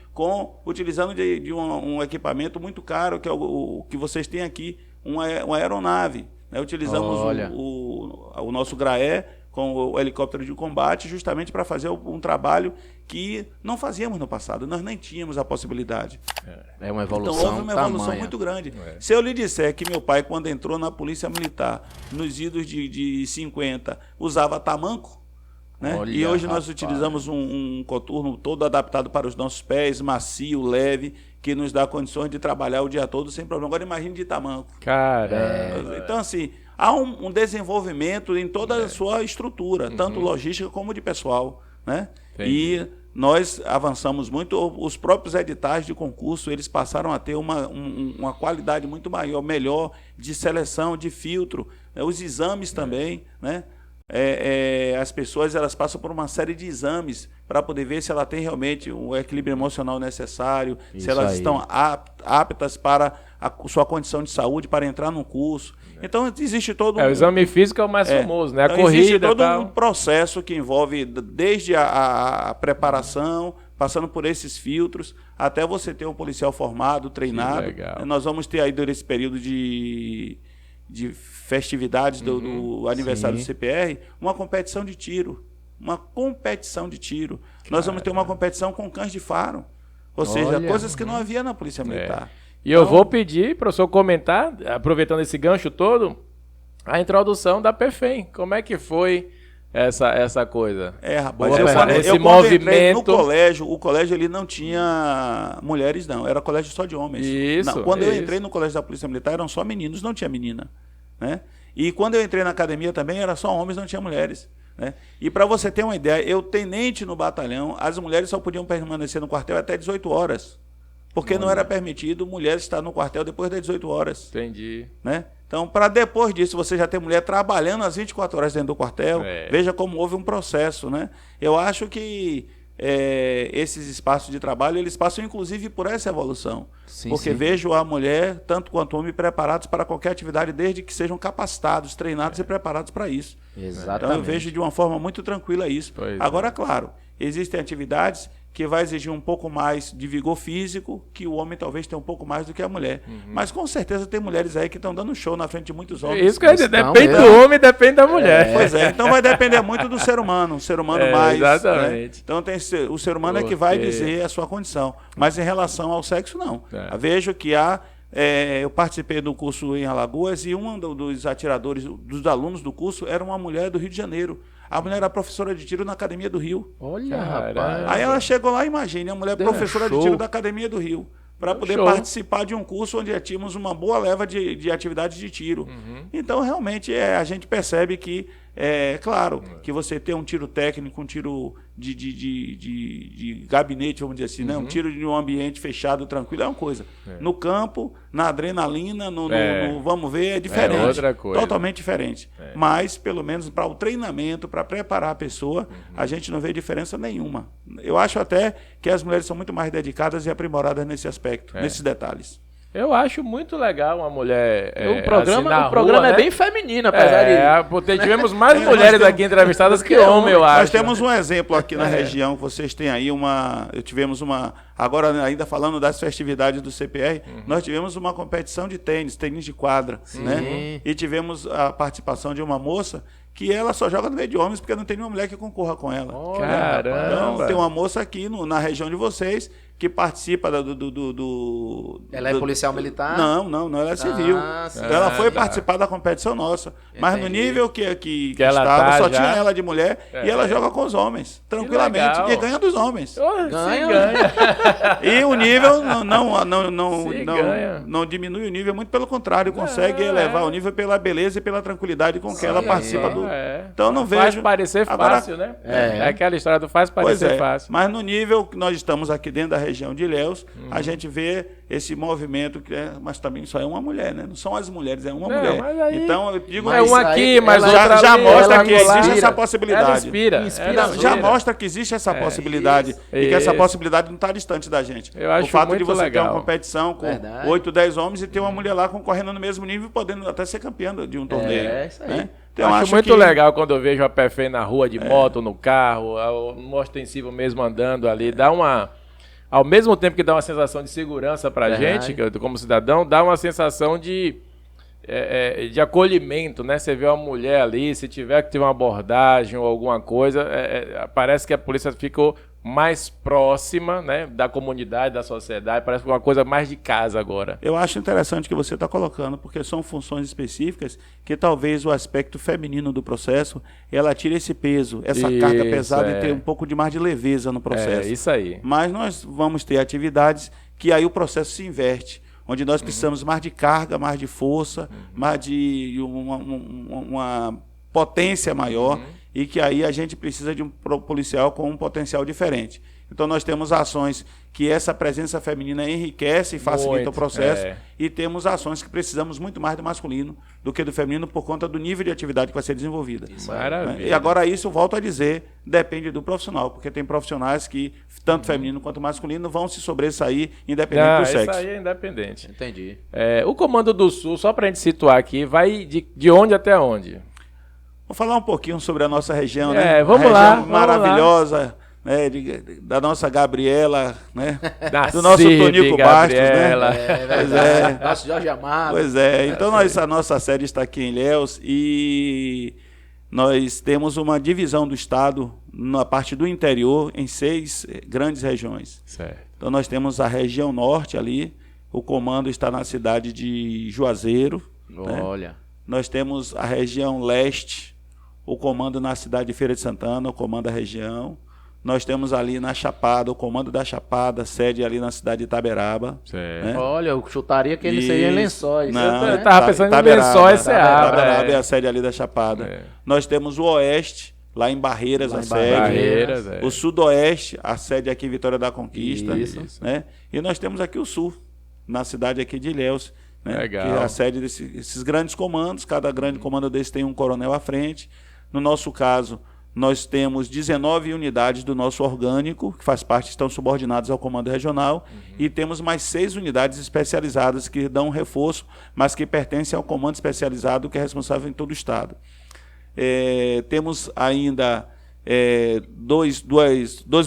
utilizando de um equipamento muito caro, que é o que vocês têm aqui, uma aeronave. Né? Utilizamos o nosso Graé com o helicóptero de combate justamente para fazer um trabalho que não fazíamos no passado, nós nem tínhamos a possibilidade. É uma evolução. Então houve uma evolução tamanha. muito grande. Se eu lhe disser que meu pai, quando entrou na Polícia Militar, nos idos de 50, usava tamanco, né? Olha, E hoje nós rapaz. utilizamos um coturno todo adaptado para os nossos pés, macio, leve, que nos dá condições de trabalhar o dia todo sem problema. Agora imagine de tamanco. Caramba. Então, assim, há um desenvolvimento em toda a sua estrutura, tanto logística como de pessoal, né? Entendi. E nós avançamos muito. Os próprios editais de concurso, eles passaram a ter uma qualidade muito melhor de seleção, de filtro, né? Os exames também, né? As pessoas elas passam por uma série de exames para poder ver se ela tem realmente o equilíbrio emocional necessário, Isso se elas aí. estão aptas para a sua condição de saúde, para entrar num curso. Então, existe todo O exame físico é o mais famoso, né? A então, existe corrida todo e tal. um processo que envolve desde a preparação, passando por esses filtros, até você ter um policial formado, treinado. legal. Nós vamos ter aí, durante esse período de festividades do aniversário Sim. do CPR, uma competição de tiro. Uma competição de tiro. Nós vamos ter uma competição com cães de faro. Ou seja, Olha. coisas que não havia na Polícia Militar. E eu vou pedir para o senhor comentar, aproveitando esse gancho todo, a introdução da PFEM. Como é que foi essa coisa? Rapaz, Boa eu, pergunta. quando- Esse eu quando entrei movimento- no colégio, o colégio ele não tinha mulheres, não. Era colégio só de homens. Isso, Quando eu isso. entrei no colégio da Polícia Militar, eram só meninos, não tinha menina. Né? E quando eu entrei na academia também, era só homens, não tinha mulheres. Né? E para você ter uma ideia, eu tenente no batalhão, as mulheres só podiam permanecer no quartel até 18 horas. Porque não era permitido mulheres estar no quartel depois das 18 horas. Entendi. Né? Então, para depois disso, você já ter mulher trabalhando às 24 horas dentro do quartel, veja como houve um processo. Né? Eu acho que esses espaços de trabalho, eles passam inclusive por essa evolução. Sim, porque sim. vejo a mulher, tanto quanto o homem, preparados para qualquer atividade, desde que sejam capacitados, treinados e preparados para isso. Exatamente. Então, eu vejo de uma forma muito tranquila isso. Pois Agora, claro, existem atividades que vai exigir um pouco mais de vigor físico, que o homem talvez tenha um pouco mais do que a mulher. Mas com certeza tem mulheres aí que estão dando show na frente de muitos homens. Isso que eu ia dizer, Não, depende mesmo. do homem, depende da mulher. Pois é, então vai depender muito do ser humano, mais. Exatamente. Né? Então o ser humano é que vai Porque- dizer a sua condição. Mas em relação ao sexo, não. É. Vejo que eu participei do curso em Alagoas e um dos atiradores, dos alunos do curso, era uma mulher do Rio de Janeiro. A mulher era professora de tiro na Academia do Rio. Olha, Caralho. rapaz. Aí ela chegou lá, imagine, a mulher Deu um professora de show. tiro da Academia do Rio, para poder Show. participar de um curso onde tínhamos uma boa leva de atividades de tiro. Então, realmente, a gente percebe que, claro, que você ter um tiro técnico, um tiro de gabinete, vamos dizer assim, né? Um tiro de um ambiente fechado, tranquilo, é uma coisa. No campo, na adrenalina, no vamos ver, é diferente. É outra coisa. Totalmente diferente. Mas, pelo menos para o treinamento, para preparar a pessoa, a gente não vê diferença nenhuma. Eu acho até que as mulheres são muito mais dedicadas e aprimoradas nesse aspecto, nesses detalhes. Eu acho muito legal uma mulher. O programa, rua, é né? bem feminino, apesar de... Porque tivemos mais nós mulheres temos- aqui entrevistadas que homem, eu acho. Nós temos um exemplo aqui na região, que vocês têm aí tivemos agora ainda falando das festividades do CPR, nós tivemos uma competição de tênis de quadra, né? E tivemos a participação de uma moça que ela só joga no meio de homens porque não tem nenhuma mulher que concorra com ela. Caramba. Então, tem uma moça aqui na região de vocês que participa Ela é policial militar? Não, ela é civil. sim. Então, ela foi tá. participar da competição nossa. Mas no Entendi. nível que ela estava, tá só já. tinha ela de mulher e ela joga com os homens, tranquilamente, legal. e ganha dos homens. Oh, Ganha. se ganha. E o nível Se ganha. não diminui o nível, muito pelo contrário, consegue elevar o nível pela beleza e pela tranquilidade com que ela Sim, participa sim. Então, eu não Faz vejo... parecer Agora, fácil, né? É. É aquela história do faz Pois parecer é, fácil. mas no nível que nós estamos aqui dentro da região de Ilhéus, a gente vê esse movimento, mas também só é uma mulher, né? Não são as mulheres, é uma mulher. Aí, então, eu digo... É uma aqui, mas já ali, mostra que inspira, existe essa possibilidade. Já mostra que existe essa possibilidade. E que essa possibilidade não está distante da gente. Eu acho o fato muito de você legal. ter uma competição com 8, 10 homens e ter uma mulher lá concorrendo no mesmo nível, podendo até ser campeã de um torneio. Isso aí. Né? Então, eu acho muito legal quando eu vejo a pé feio na rua, de moto, no carro, no ostensivo mesmo andando ali. Dá uma... Ao mesmo tempo que dá uma sensação de segurança pra gente, como cidadão, dá uma sensação de acolhimento, né? Você vê uma mulher ali, se tiver que ter uma abordagem ou alguma coisa, parece que a polícia ficou mais próxima, né, da comunidade, da sociedade, parece uma coisa mais de casa agora. Eu acho interessante que você está colocando, porque são funções específicas que talvez o aspecto feminino do processo, ela tire esse peso, essa carga pesada e ter um pouco de mais de leveza no processo. É, isso aí. Mas nós vamos ter atividades que aí o processo se inverte, onde nós precisamos mais de carga, mais de força, mais de uma potência maior, e que aí a gente precisa de um policial com um potencial diferente. Então nós temos ações que essa presença feminina enriquece e facilita o processo, e temos ações que precisamos muito mais do masculino do que do feminino por conta do nível de atividade que vai ser desenvolvida. Maravilha. E agora isso, volto a dizer, depende do profissional, porque tem profissionais que, tanto feminino quanto masculino, vão se sobressair independente do sexo. Isso aí é independente. Entendi. O Comando do Sul, só para a gente situar aqui, vai de onde até onde? Vou falar um pouquinho sobre a nossa região, né? Vamos a região lá, maravilhosa, né? Da nossa Gabriela, né? Da do nosso CIB, Tonico Bastos, né? Pois é. Nosso Jorge Amado. Pois é. Então a nossa sede está aqui em Ilhéus e nós temos uma divisão do estado na parte do interior em 6 grandes regiões. Certo. Então nós temos a região norte ali, o comando está na cidade de Juazeiro. Olha. Né? Nós temos a região leste, o comando na cidade de Feira de Santana, o comando da região. Nós temos ali na Chapada, o comando da Chapada, sede ali na cidade de Itaberaba. Né? Olha, eu chutaria que ele seria em Lençóis. Não, eu estava pensando em Lençóis, Itaberaba é a sede ali da Chapada. Nós temos o oeste, lá em Barreiras, a sede. O sudoeste, a sede aqui em Vitória da Conquista. Isso. Né? E nós temos aqui o sul, na cidade aqui de Ilhéus. Né? Legal. Que é a sede desses grandes comandos, cada grande comando desse tem um coronel à frente. No nosso caso, nós temos 19 unidades do nosso orgânico, que faz parte, estão subordinadas ao comando regional, e temos mais 6 unidades especializadas que dão um reforço, mas que pertencem ao comando especializado, que é responsável em todo o estado. Temos ainda dois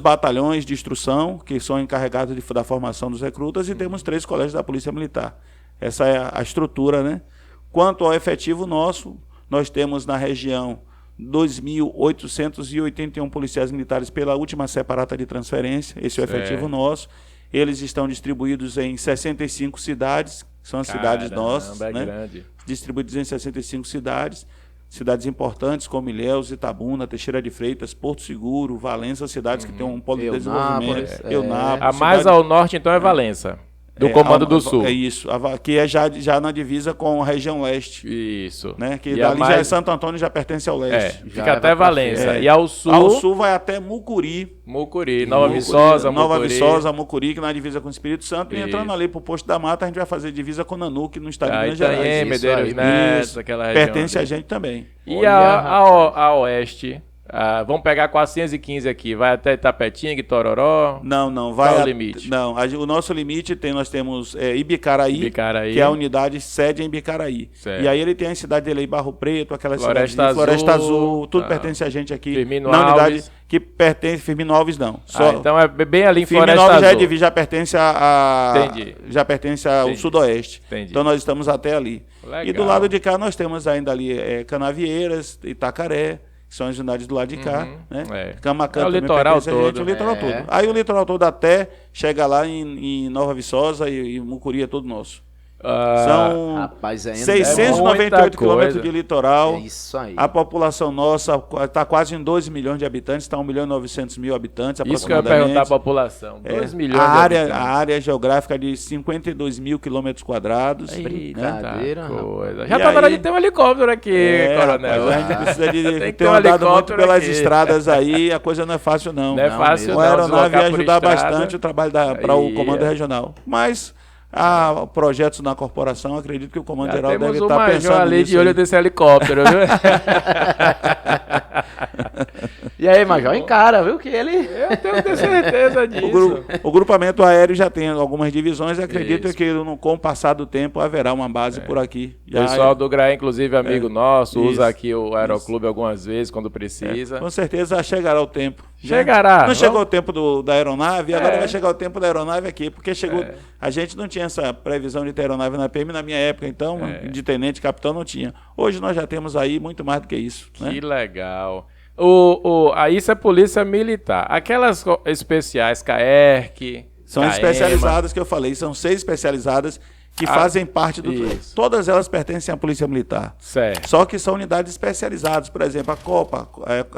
batalhões de instrução, que são encarregados da formação dos recrutas, e temos 3 colégios da Polícia Militar. Essa é a estrutura, né? Quanto ao efetivo nosso, nós temos na região 2.881 policiais militares pela última separata de transferência, esse é o efetivo nosso. Eles estão distribuídos em 65 cidades, que são as cidades nossas, né? Grande. Distribuídos em 65 cidades importantes como Ilhéus, Itabuna, Teixeira de Freitas, Porto Seguro, Valença, cidades que têm um polo de desenvolvimento. Eunápolis. A mais ao norte, então, é Valença. Do Comando do Sul. É isso, que é já na divisa com a região leste. Isso. Né? Que dali já é Santo Antônio, já pertence ao leste. Fica até Valença. E ao sul... Ao sul vai até Mucuri. Nova Viçosa, Nova Viçosa, Mucuri, que na divisa com o Espírito Santo. E entrando ali pro Posto da Mata, a gente vai fazer divisa com Nanuque, no estado de Minas Gerais. Medeiros Neto, aquela região. Pertence a gente também. E a oeste... vamos pegar a 415 aqui, vai até Itapetinga, Tororó? Não, vai ao limite. Não, o nosso limite nós temos Ibicaraí, que é a unidade sede em Ibicaraí. Certo. E aí ele tem a cidade de Lei Barro Preto, aquela Floresta Azul, tudo pertence a gente aqui. Firmino na unidade Alves. que pertence Firmino Alves não. Então é bem ali em Firmino Floresta Alves Azul. já pertence já pertence ao sudoeste. Entendi. Então nós estamos até ali. Legal. E do lado de cá nós temos ainda ali Canavieiras, Itacaré, que são as unidades do lado de cá, né? Camacan o litoral todo. O litoral todo. Aí o litoral todo até chega lá em Nova Viçosa e Mucuri é todo nosso. São Rapaz, ainda 698 quilômetros de litoral. É isso aí. A população nossa está quase em 12 milhões de habitantes, está 1.900.000 habitantes Isso que eu ia aproximadamente. perguntar para a população. 2 milhões a de área, habitantes. a área geográfica é de 52 mil quilômetros quadrados. Brincadeira, Coisa. E Já tá na hora aí- de ter um helicóptero aqui, coronel. Rapaz, a gente precisa de Tem que ter ter um andado muito helicóptero pelas aqui. estradas aí, a coisa não é fácil não. Não é fácil Uma não, aeronave deslocar ia por ajudar estrada. bastante o trabalho para o Aí, comando regional. Mas há projetos na corporação, acredito que o comando Já geral temos deve o estar Major pensando ali nisso. de olho aí. desse helicóptero, viu? E aí, Major, encara, viu que ele... Eu tenho certeza disso. O grupamento aéreo já tem algumas divisões e acredito Isso. que com o passar do tempo haverá uma base por aqui. O pessoal do GRAE, inclusive amigo nosso, Isso. usa aqui o Aeroclube algumas vezes quando precisa. Com certeza chegará o tempo. Chegará. Não chegou o tempo da aeronave, agora vai chegar o tempo da aeronave aqui, porque chegou. É. A gente não tinha essa previsão de ter aeronave na PM na minha época, então, de tenente, capitão, não tinha. Hoje nós já temos aí muito mais do que isso. Né? Que legal. Isso é polícia militar. Aquelas especiais, CAERC, São CAEMA, especializadas que eu falei, são 6 especializadas que fazem parte do. isso. Todas elas pertencem à Polícia Militar. Certo. Só que são unidades especializadas. Por exemplo, a COPA,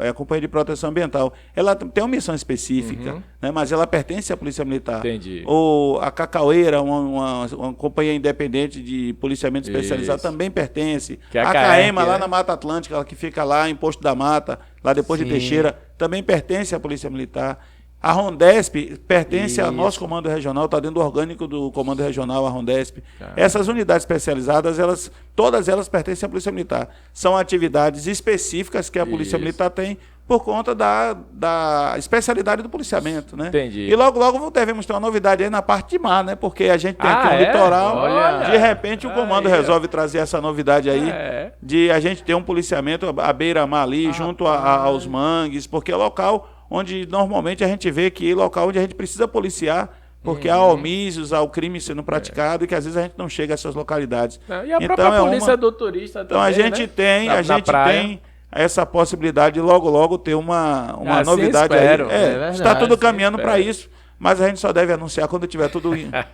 a Companhia de Proteção Ambiental, ela tem uma missão específica, né, mas ela pertence à Polícia Militar. Entendi. Ou a Cacaueira, uma companhia independente de policiamento especializado, Isso. também pertence. Que é a a CAEMA, CAEMA, lá né? na Mata Atlântica, ela que fica lá em Posto da Mata, lá depois de Sim. Teixeira, também pertence à Polícia Militar. A Rondesp pertence ao Isso. nosso comando regional, está dentro do orgânico do comando regional, a Rondesp. Essas unidades especializadas, todas elas pertencem à Polícia Militar. São atividades específicas que a Polícia Isso. Militar tem por conta da especialidade do policiamento, né? Entendi. E logo devemos ter uma novidade aí na parte de mar, né? Porque a gente tem aqui um é? litoral, Olha. de repente o comando Aí, ó. resolve trazer essa novidade aí, É. de a gente ter um policiamento à beira-mar ali, junto aos mangues, porque é local onde normalmente a gente vê que é local onde a gente precisa policiar, porque há homícios, há o crime sendo praticado e que às vezes a gente não chega a essas localidades. Não, e a Então, própria é polícia uma- do turista Então também, a gente né? tem, Na praia. tem essa possibilidade de logo ter uma Assim novidade espero. aí. É verdade, Está tudo assim caminhando para espero. isso, mas a gente só deve anunciar quando tiver tudo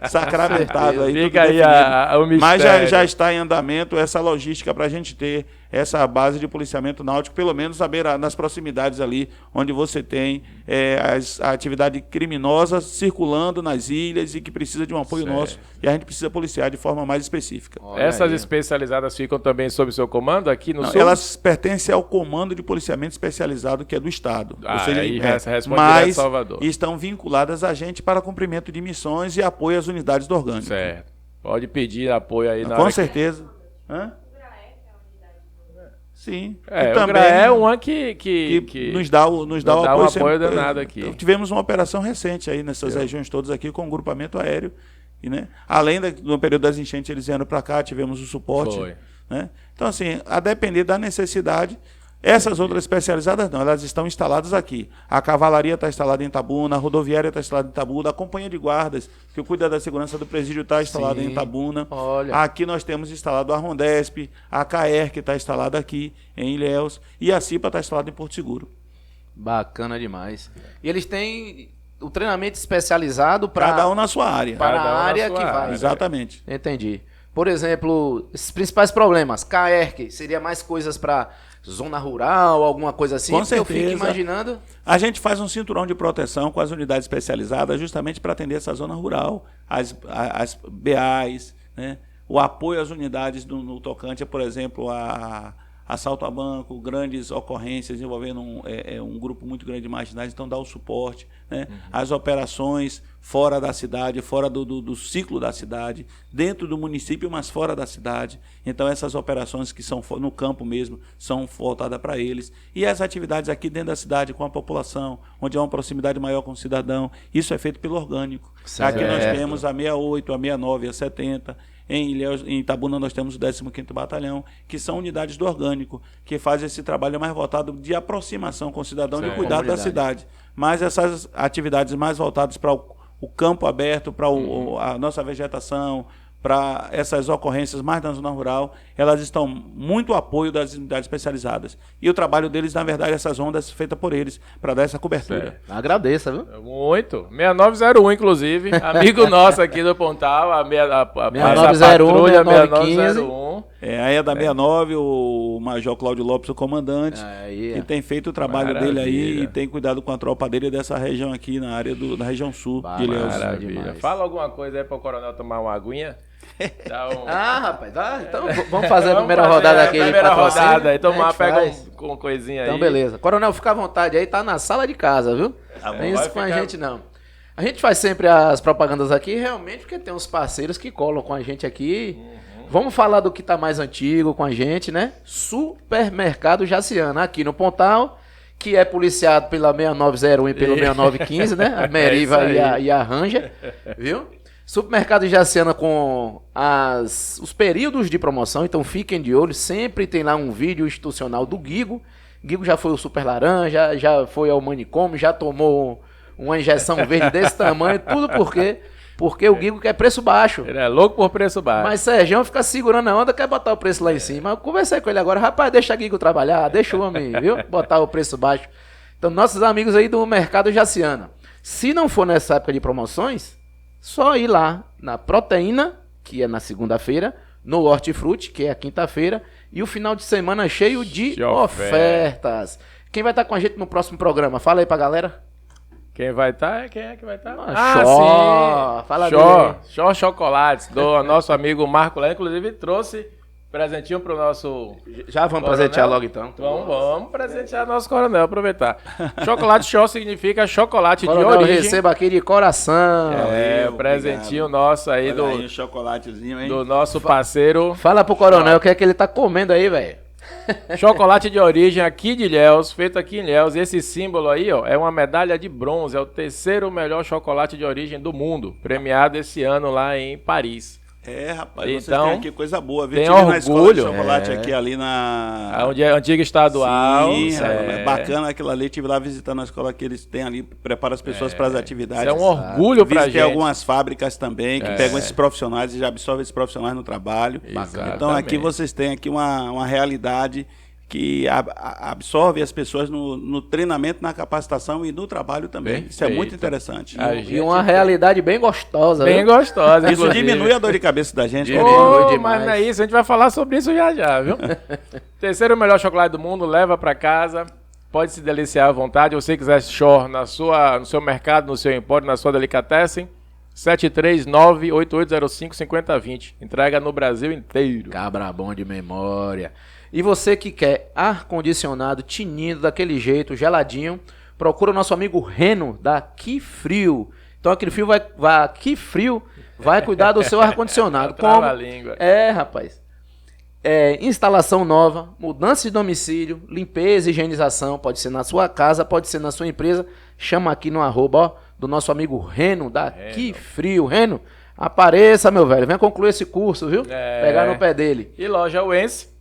sacramentado aí. Fica tudo aí definido. o mistério. Mas já está em andamento essa logística para a gente ter essa base de policiamento náutico, pelo menos nas proximidades ali, onde você tem a atividade criminosa circulando nas ilhas e que precisa de um apoio Certo. nosso, e a gente precisa policiar de forma mais específica. Olha Essas aí. especializadas ficam também sob seu comando aqui no Não, Sul? elas pertencem ao Comando de Policiamento Especializado, que é do Estado. Aí responde direto mas Salvador. estão vinculadas a gente para cumprimento de missões e apoio às unidades do orgânico. Certo. Pode pedir apoio aí na Com hora certeza. Hã? Sim. É, E o também GRAE é uma que que nos dá o dá um apoio, apoio danado aqui. Tivemos uma operação recente aí nessas regiões todas aqui com o grupamento aéreo. E, né, além no período das enchentes eles vieram para cá, tivemos o suporte. Foi. Né? Então, assim, a depender da necessidade, essas outras especializadas não, elas estão instaladas aqui. A cavalaria está instalada em Itabuna, a rodoviária está instalada em Itabuna, a companhia de guardas, que cuida da segurança do presídio, está instalada Sim. em Itabuna. Olha. Aqui nós temos instalado a Rondesp, a CAER, que está instalada aqui em Ilhéus, e a CIPA está instalada em Porto Seguro. Bacana demais. E eles têm o treinamento especializado para Cada um na sua área. para Cada um a na área sua que vai. área. Exatamente. Entendi. Por exemplo, esses principais problemas, CAERC, seria mais coisas para zona rural, alguma coisa assim? Com Porque eu fico certeza. imaginando. A gente faz um cinturão de proteção com as unidades especializadas justamente para atender essa zona rural, as BAs, né? O apoio às unidades no tocante, por exemplo, a assalto a banco, grandes ocorrências envolvendo um grupo muito grande de marginais, então dá o suporte, né? As operações fora da cidade, fora do ciclo da cidade, dentro do município, mas fora da cidade. Então essas operações que são no campo mesmo, são voltadas para eles. E as atividades aqui dentro da cidade, com a população, onde há uma proximidade maior com o cidadão, isso é feito pelo orgânico. Certo. Aqui nós temos a 68, a 69, a 70... Em Itabuna nós temos o 15º Batalhão, que são unidades do orgânico, que fazem esse trabalho mais voltado de aproximação com o cidadão e Certo. cuidado da Comunidade. cidade. Mas essas atividades mais voltadas para o campo aberto, para a nossa vegetação, para essas ocorrências mais na zona rural, elas estão muito ao apoio das unidades especializadas. E o trabalho deles, na verdade, essas rondas feitas por eles, para dar essa cobertura. Agradeça, viu? Muito. 6901, inclusive. Amigo nosso aqui do Pontal, a 6901, patrulha 6915. Aí é da 69, o Major Cláudio Lopes, o comandante, Aí, que tem feito o trabalho dele aí e tem cuidado com a tropa dele dessa região aqui, na área da região sul de Ilhéus. Maravilha. Fala alguma coisa aí para o coronel tomar uma aguinha. Rapaz, então vamos fazer a primeira rodada aqui. Primeira rodada aí, pega com coisinha aí. Então, beleza. Coronel, fica à vontade aí, tá na sala de casa, viu? Não é isso com a gente, não. A gente faz sempre as propagandas aqui, realmente, porque tem uns parceiros que colam com a gente aqui. Vamos falar do que tá mais antigo com a gente, né? Supermercado Jaciana, aqui no Pontal, que é policiado pela 6901 e pelo 6915, né? A Meriva e a Ranger, viu? Supermercado Jaciana com os períodos de promoção, então fiquem de olho, sempre tem lá um vídeo institucional do Guigo. Guigo já foi o Super Laranja, já foi ao manicômio, já tomou uma injeção verde desse tamanho, tudo porque o Guigo quer preço baixo. Ele é louco por preço baixo. Mas Sergião fica segurando a onda, quer botar o preço lá em cima. Eu conversei com ele agora, rapaz, deixa o Guigo trabalhar, deixa o homem, viu? Botar o preço baixo. Então, nossos amigos aí do Mercado Jaciana, se não for nessa época de promoções, só ir lá na Proteína, que é na segunda-feira, no Hortifruti, que é a quinta-feira, e o final de semana cheio de ofertas. Quem vai estar com a gente no próximo programa? Fala aí pra galera. Quem vai estar? Quem é que vai estar? Sim. Fala Show Chocolates, do nosso amigo Marco Léo, inclusive trouxe presentinho pro nosso... Já vamos presentear logo então. Vamos presentear nosso coronel, aproveitar. Chocolate Show significa chocolate coronel, de origem. Receba aqui de coração. O presentinho nosso aí do... Aí, um chocolatezinho, hein? Do nosso parceiro. Fala pro coronel o que é que ele tá comendo aí, velho. Chocolate de origem aqui de Ilhéus, feito aqui em Ilhéus. Esse símbolo aí, ó, é uma medalha de bronze. É o terceiro melhor chocolate de origem do mundo, premiado esse ano lá em Paris. Rapaz, então, vocês têm aqui coisa boa, viu? Tem orgulho. Na escola de chocolate aqui ali na... Onde é a antiga estadual. Sim, é bacana aquilo ali. Estive lá visitando a escola que eles têm ali, prepara as pessoas para as atividades. Isso é um orgulho pra gente. Tem algumas fábricas também que pegam esses profissionais e já absorvem esses profissionais no trabalho. Exatamente. Então aqui vocês têm aqui uma realidade que absorve as pessoas no treinamento, na capacitação e no trabalho também. Isso é muito interessante. E uma realidade bem gostosa. Bem gostosa. Isso diminui a dor de cabeça da gente. Mas não é isso, a gente vai falar sobre isso já, viu? Terceiro melhor chocolate do mundo, leva para casa. Pode se deliciar à vontade. Se você quiser shore no seu mercado, no seu empório, na sua delicatessen, 739-8805-5020. Entrega no Brasil inteiro. Cabra bom de memória. E você que quer ar-condicionado, tinindo, daquele jeito, geladinho, procura o nosso amigo Reno, da Que Frio. Então a Que Frio vai cuidar do seu ar-condicionado. Como? Rapaz. Instalação nova, mudança de domicílio, limpeza e higienização, pode ser na sua casa, pode ser na sua empresa. Chama aqui no @ do nosso amigo Reno, da Que Frio. Reno, apareça, meu velho, venha concluir esse curso, viu? Pegar no pé dele. E loja Wens.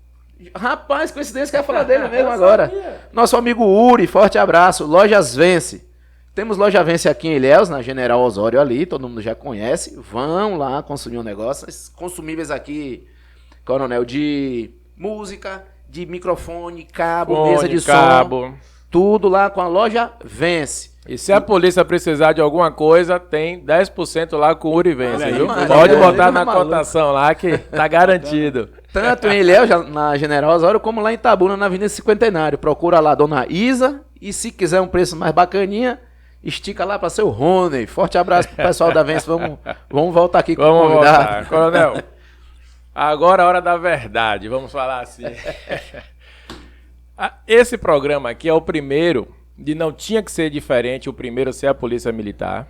Rapaz, coincidência que eu ia falar dele mesmo agora. Nosso amigo Uri, forte abraço. Lojas Vence. Temos loja Vence aqui em Ilhéus, na General Osório ali, todo mundo já conhece. Vão lá consumir um negócio. Esses consumíveis aqui, coronel, de música, de microfone, cabo, mesa de som. Tudo lá com a loja Vence. E se a polícia precisar de alguma coisa, tem 10% lá com o Uri Vence, viu? Pode botar na cotação lá que tá garantido. Tanto em Ilhéus, na General Osório, como lá em Itabuna, na Avenida Cinquentenário. Procura lá a Dona Isa e se quiser um preço mais bacaninha, estica lá para seu Rony. Forte abraço pro pessoal da Vence. Vamos voltar aqui com o convidado. Coronel, agora é a hora da verdade. Vamos falar assim. Esse programa aqui é o primeiro, de não tinha que ser diferente, o primeiro ser a Polícia Militar,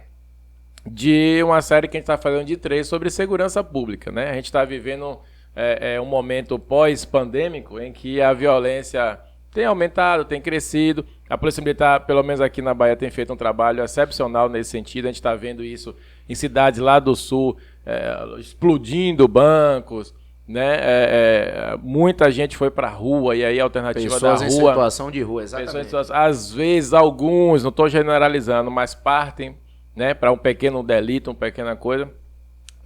de uma série que a gente está fazendo de 3 sobre segurança pública, né? A gente está vivendo um momento pós-pandêmico em que a violência tem aumentado, tem crescido. A Polícia Militar, pelo menos aqui na Bahia, tem feito um trabalho excepcional nesse sentido. A gente está vendo isso em cidades lá do sul, explodindo bancos, né? Muita gente foi para a rua e aí a alternativa pessoas da rua... Pessoas em situação de rua, exatamente. Às vezes, alguns, não estou generalizando, mas partem, né, para um pequeno delito, uma pequena coisa,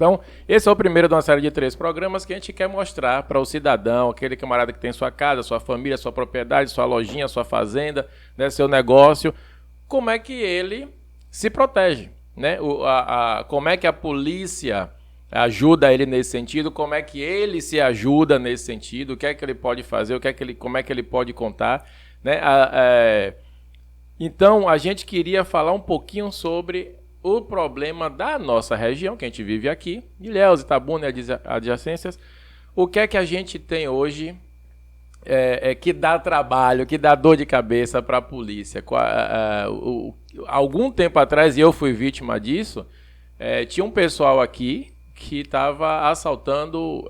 Então, esse é o primeiro de uma série de 3 programas que a gente quer mostrar para o cidadão, aquele camarada que tem sua casa, sua família, sua propriedade, sua lojinha, sua fazenda, né, seu negócio, como é que ele se protege, né? Como é que a polícia ajuda ele nesse sentido, como é que ele se ajuda nesse sentido, o que é que ele pode fazer, como é que ele pode contar, né? Então, a gente queria falar um pouquinho sobre o problema da nossa região, que a gente vive aqui, Ilhéus, Itabuna e adjacências. O que é que a gente tem hoje que dá trabalho, que dá dor de cabeça para a polícia? Algum tempo atrás, e eu fui vítima disso, tinha um pessoal aqui que estava assaltando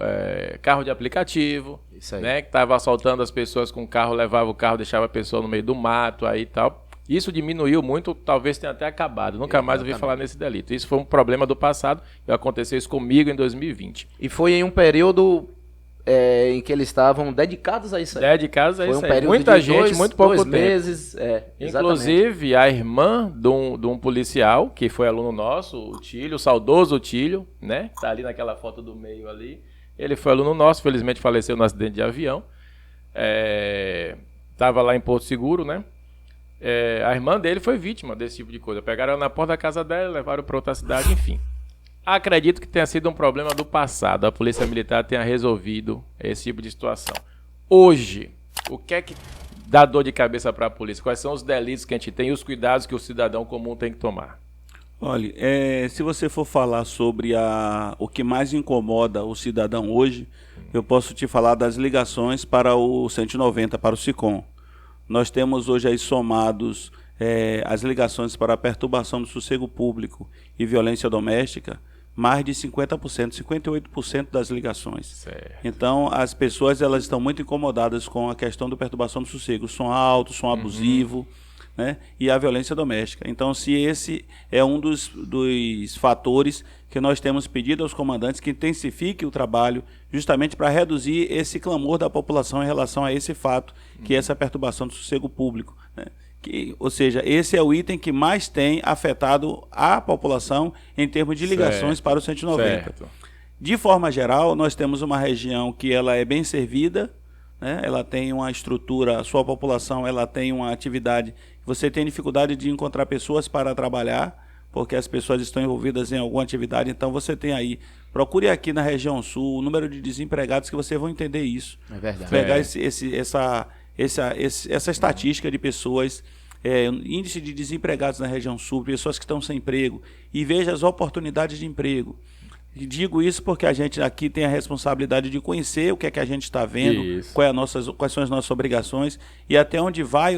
carro de aplicativo, né, que estava assaltando as pessoas com carro, levava o carro, deixava a pessoa no meio do mato aí e tal. Isso diminuiu muito, talvez tenha até acabado. Nunca mais ouvi falar nesse delito. Isso foi um problema do passado e aconteceu isso comigo em 2020. E foi em um período em que eles estavam dedicados a isso aí. Dedicados a isso aí. Foi um período Muita de gente, muito pouco tempo. 2 meses. Inclusive, a irmã de um policial, que foi aluno nosso, o Tílio, o saudoso Tílio, né? Tá ali naquela foto do meio ali. Ele foi aluno nosso, felizmente faleceu no acidente de avião. Tava lá em Porto Seguro, né? A irmã dele foi vítima desse tipo de coisa. Pegaram ela na porta da casa dela, levaram para outra cidade, enfim. Acredito que tenha sido um problema do passado. A Polícia Militar tenha resolvido esse tipo de situação. Hoje, o que é que dá dor de cabeça para a polícia? Quais são os delitos que a gente tem e os cuidados que o cidadão comum tem que tomar? Olha, se você for falar sobre o que mais incomoda o cidadão hoje, eu posso te falar das ligações para o 190, para o SICOM. Nós temos hoje aí somados as ligações para a perturbação do sossego público e violência doméstica, mais de 50%, 58% das ligações. Certo. Então, as pessoas elas estão muito incomodadas com a questão da perturbação do sossego, som alto, som abusivo, né, e a violência doméstica. Então, se esse é um dos fatores que nós temos pedido aos comandantes que intensifique o trabalho justamente para reduzir esse clamor da população em relação a esse fato, que é essa perturbação do sossego público, né? Ou seja, esse é o item que mais tem afetado a população em termos de ligações para o 190. Certo. De forma geral, nós temos uma região que ela é bem servida, né? Ela tem uma estrutura, a sua população ela tem uma atividade, você tem dificuldade de encontrar pessoas para trabalhar, porque as pessoas estão envolvidas em alguma atividade, então você tem aí, procure aqui na região sul, o número de desempregados que vocês vão entender isso. É verdade. Pegar essa estatística de pessoas, índice de desempregados na região sul, pessoas que estão sem emprego, e veja as oportunidades de emprego. E digo isso porque a gente aqui tem a responsabilidade de conhecer o que é que a gente está vendo, quais são as nossas obrigações e até onde vai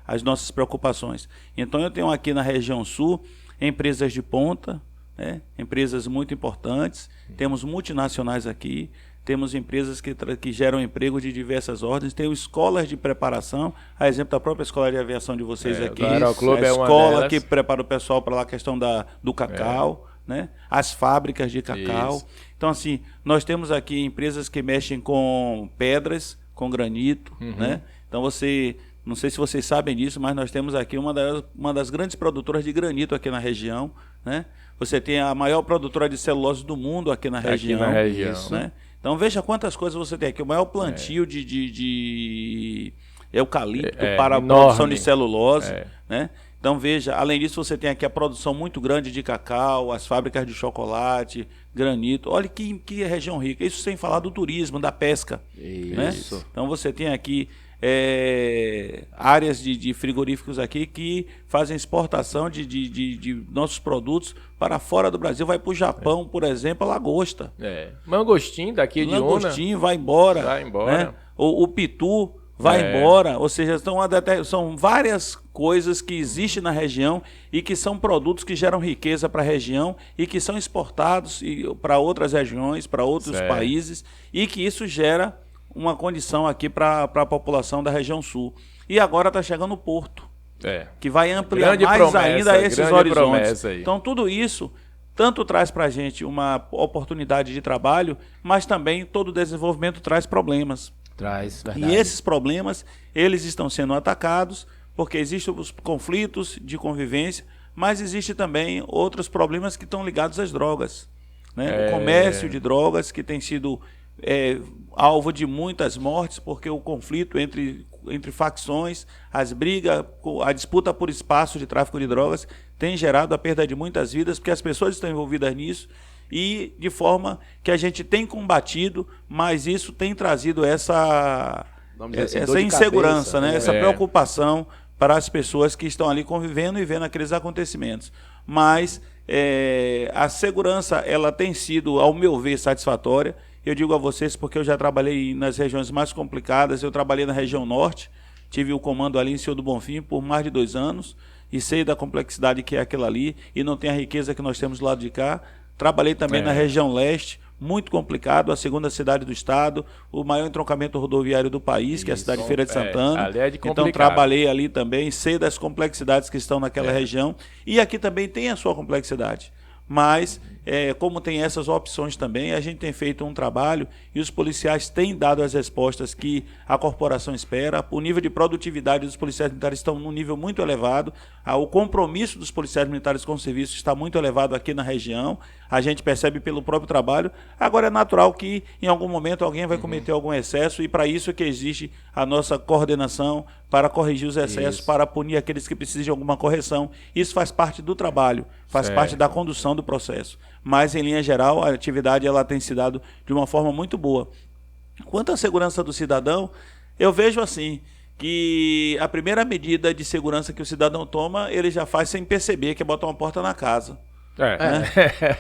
as nossas preocupações. Então eu tenho aqui na região sul empresas de ponta, né, empresas muito importantes, temos multinacionais aqui, temos empresas que geram emprego de diversas ordens, tem escolas de preparação, a exemplo da própria escola de aviação de vocês aqui, a escola que prepara o pessoal para a questão do cacau, né? As fábricas de cacau. Isso. Então, assim, nós temos aqui empresas que mexem com pedras, com granito, né? Então, não sei se vocês sabem disso, mas nós temos aqui uma das grandes produtoras de granito aqui na região, né? Você tem a maior produtora de celulose do mundo aqui na região. Isso, né? Então, veja quantas coisas você tem aqui. O maior plantio de eucalipto para a produção de celulose, né? Então, veja, além disso, você tem aqui a produção muito grande de cacau, as fábricas de chocolate, granito. Olha que região rica. Isso sem falar do turismo, da pesca. Isso. Né? Então, você tem aqui áreas de frigoríficos aqui que fazem exportação de nossos produtos para fora do Brasil. Vai para o Japão, por exemplo, a lagosta. Mangostim daqui de Una. Mangostim vai embora. Né? O pitu vai embora, ou seja, são várias coisas que existem na região e que são produtos que geram riqueza para a região e que são exportados para outras regiões, para outros países, e que isso gera uma condição aqui para a população da região sul. E agora está chegando o porto, que vai ampliar ainda esses horizontes. Então tudo isso tanto traz para a gente uma oportunidade de trabalho, mas também todo o desenvolvimento traz problemas. E esses problemas, eles estão sendo atacados porque existem os conflitos de convivência, mas existem também outros problemas que estão ligados às drogas. né? O comércio de drogas, que tem sido alvo de muitas mortes, porque o conflito entre facções, as brigas, a disputa por espaço de tráfico de drogas tem gerado a perda de muitas vidas, porque as pessoas estão envolvidas nisso, e de forma que a gente tem combatido, mas isso tem trazido essa insegurança, né? Essa preocupação para as pessoas que estão ali convivendo e vendo aqueles acontecimentos. Mas a segurança, ela tem sido, ao meu ver, satisfatória. Eu digo a vocês porque eu já trabalhei nas regiões mais complicadas. Eu trabalhei na região norte, tive o comando ali em Senhor do Bonfim por mais de 2 anos e sei da complexidade que é aquela ali e não tem a riqueza que nós temos do lado de cá. Trabalhei também na região leste, muito complicado, a segunda cidade do estado, o maior entroncamento rodoviário do país, que é a cidade de Feira de Santana. Ali é de complicado. Então trabalhei ali também, sei das complexidades que estão naquela região. E aqui também tem a sua complexidade. Mas, como tem essas opções também, a gente tem feito um trabalho e os policiais têm dado as respostas que a corporação espera. O nível de produtividade dos policiais militares está num nível muito elevado. O compromisso dos policiais militares com o serviço está muito elevado aqui na região. A gente percebe pelo próprio trabalho. Agora é natural que em algum momento alguém vai cometer algum excesso e para isso é que existe a nossa coordenação para corrigir os excessos, para punir aqueles que precisam de alguma correção. Isso faz parte do trabalho, faz parte da condução do processo. Mas, em linha geral, a atividade ela tem se dado de uma forma muito boa. Quanto à segurança do cidadão, eu vejo assim, que a primeira medida de segurança que o cidadão toma, ele já faz sem perceber, que é botar uma porta na casa.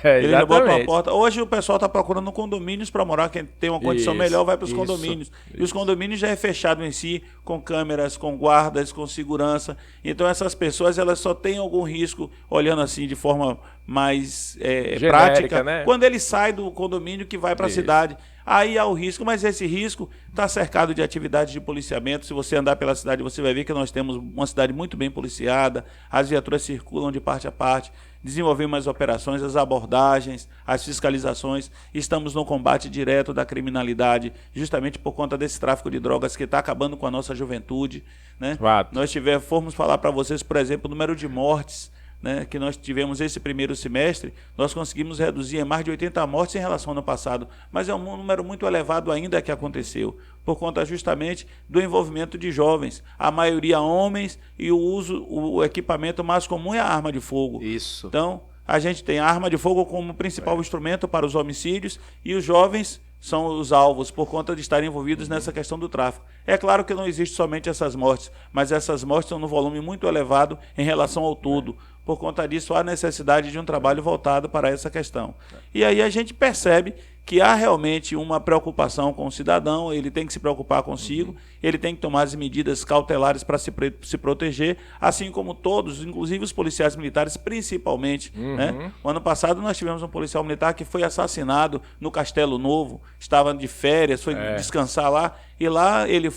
Ele já bota uma porta. Hoje o pessoal está procurando condomínios para morar. Quem tem uma condição melhor vai para os condomínios. E os condomínios já é fechado em si, com câmeras, com guardas, com segurança. Então essas pessoas elas só têm algum risco, olhando assim de forma mais genérica, prática, né? quando ele sai do condomínio que vai para a cidade. Aí há o risco, mas esse risco está cercado de atividades de policiamento. Se você andar pela cidade, você vai ver que nós temos uma cidade muito bem policiada, as viaturas circulam de parte a parte, desenvolvemos as operações, as abordagens, as fiscalizações, estamos no combate direto da criminalidade, justamente por conta desse tráfico de drogas que está acabando com a nossa juventude, né? Nós fomos falar para vocês, por exemplo, o número de mortes, né, que nós tivemos esse primeiro semestre, nós conseguimos reduzir em mais de 80 mortes em relação ao ano passado, mas é um número muito elevado ainda que aconteceu, por conta justamente do envolvimento de jovens, a maioria homens, e o equipamento mais comum é a arma de fogo. Isso. Então, a gente tem a arma de fogo como principal instrumento para os homicídios, e os jovens são os alvos por conta de estarem envolvidos nessa questão do tráfico. É claro que não existe somente essas mortes, mas essas mortes são num volume muito elevado em relação ao todo. Por conta disso, há necessidade de um trabalho voltado para essa questão. E aí a gente percebe que há realmente uma preocupação com o cidadão, ele tem que se preocupar consigo, ele tem que tomar as medidas cautelares para se proteger, assim como todos, inclusive os policiais militares, principalmente. Né? O ano passado nós tivemos um policial militar que foi assassinado no Castelo Novo, estava de férias, foi descansar lá, e lá ele